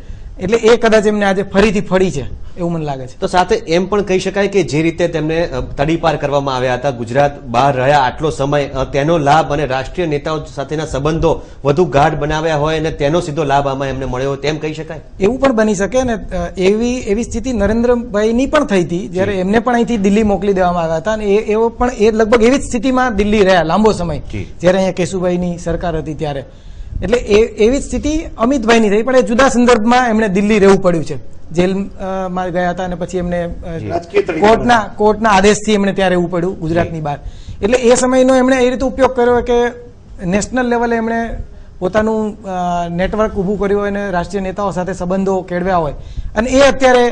એટલે એ કદાચ એમને આજે ફરીથી ફળી છે એવું મને લાગે છે. તો સાથે એમ પણ કહી શકાય કે જે રીતે તેમને તડીપાર કરવામાં આવ્યા હતા, ગુજરાત બહાર રહ્યા આટલો સમય, તેનો લાભ અને રાષ્ટ્રીય નેતાઓ સાથેના સંબંધો વધુ ગાઢ બનાવ્યા હોય અને તેનો સીધો લાભ આમાં એમને મળ્યો હોય તેમ કહી શકાય? એવું પણ બની શકે ને. એવી સ્થિતિ નરેન્દ્રભાઈની પણ થઈ હતી જ્યારે એમને પણ અહીંથી દિલ્હી મોકલી દેવામાં આવ્યા હતા અને એવો પણ એ લગભગ એવી જ સ્થિતિમાં દિલ્હી રહ્યા લાંબો સમય, જ્યારે અહીંયા કેશુભાઈની સરકાર હતી ત્યારે. એટલે એવી સ્થિતિ અમિતભાઈની થઈ, પણ એ જુદા સંદર્ભમાં એમણે દિલ્હી રહેવું પડ્યું છે. જેલમાં ગયા હતા અને પછી એમને કોર્ટના આદેશથી એમણે ત્યાં રહેવું પડ્યું ગુજરાતની બહાર. એટલે એ સમયનો એમણે એ રીતે ઉપયોગ કર્યો કે નેશનલ લેવલે એમણે પોતાનું નેટવર્ક ઊભું કર્યું હોય અને રાષ્ટ્રીય નેતાઓ સાથે સંબંધો કેળવ્યા હોય અને એ અત્યારે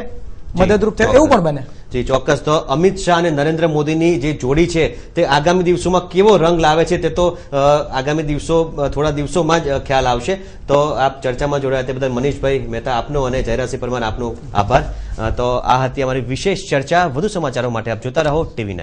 મદદરૂપ થયા, એવું પણ બને. જી ચોક્કસ. તો અમિત શાહ અને નરેન્દ્ર મોદીની જે જોડી છે તે આગામી દિવસોમાં કેવો રંગ લાવે છે તે તો આગામી થોડા દિવસોમાં જ ખ્યાલ આવશે. તો આપ ચર્ચામાં જોડાયા તે બદલ મનીષભાઈ મહેતા આપનો અને જયરાજસિંહ પરમાર આપનો આભાર. તો આ હતી અમારી વિશેષ ચર્ચા. વધુ સમાચારો માટે આપ જોતા રહો TV9.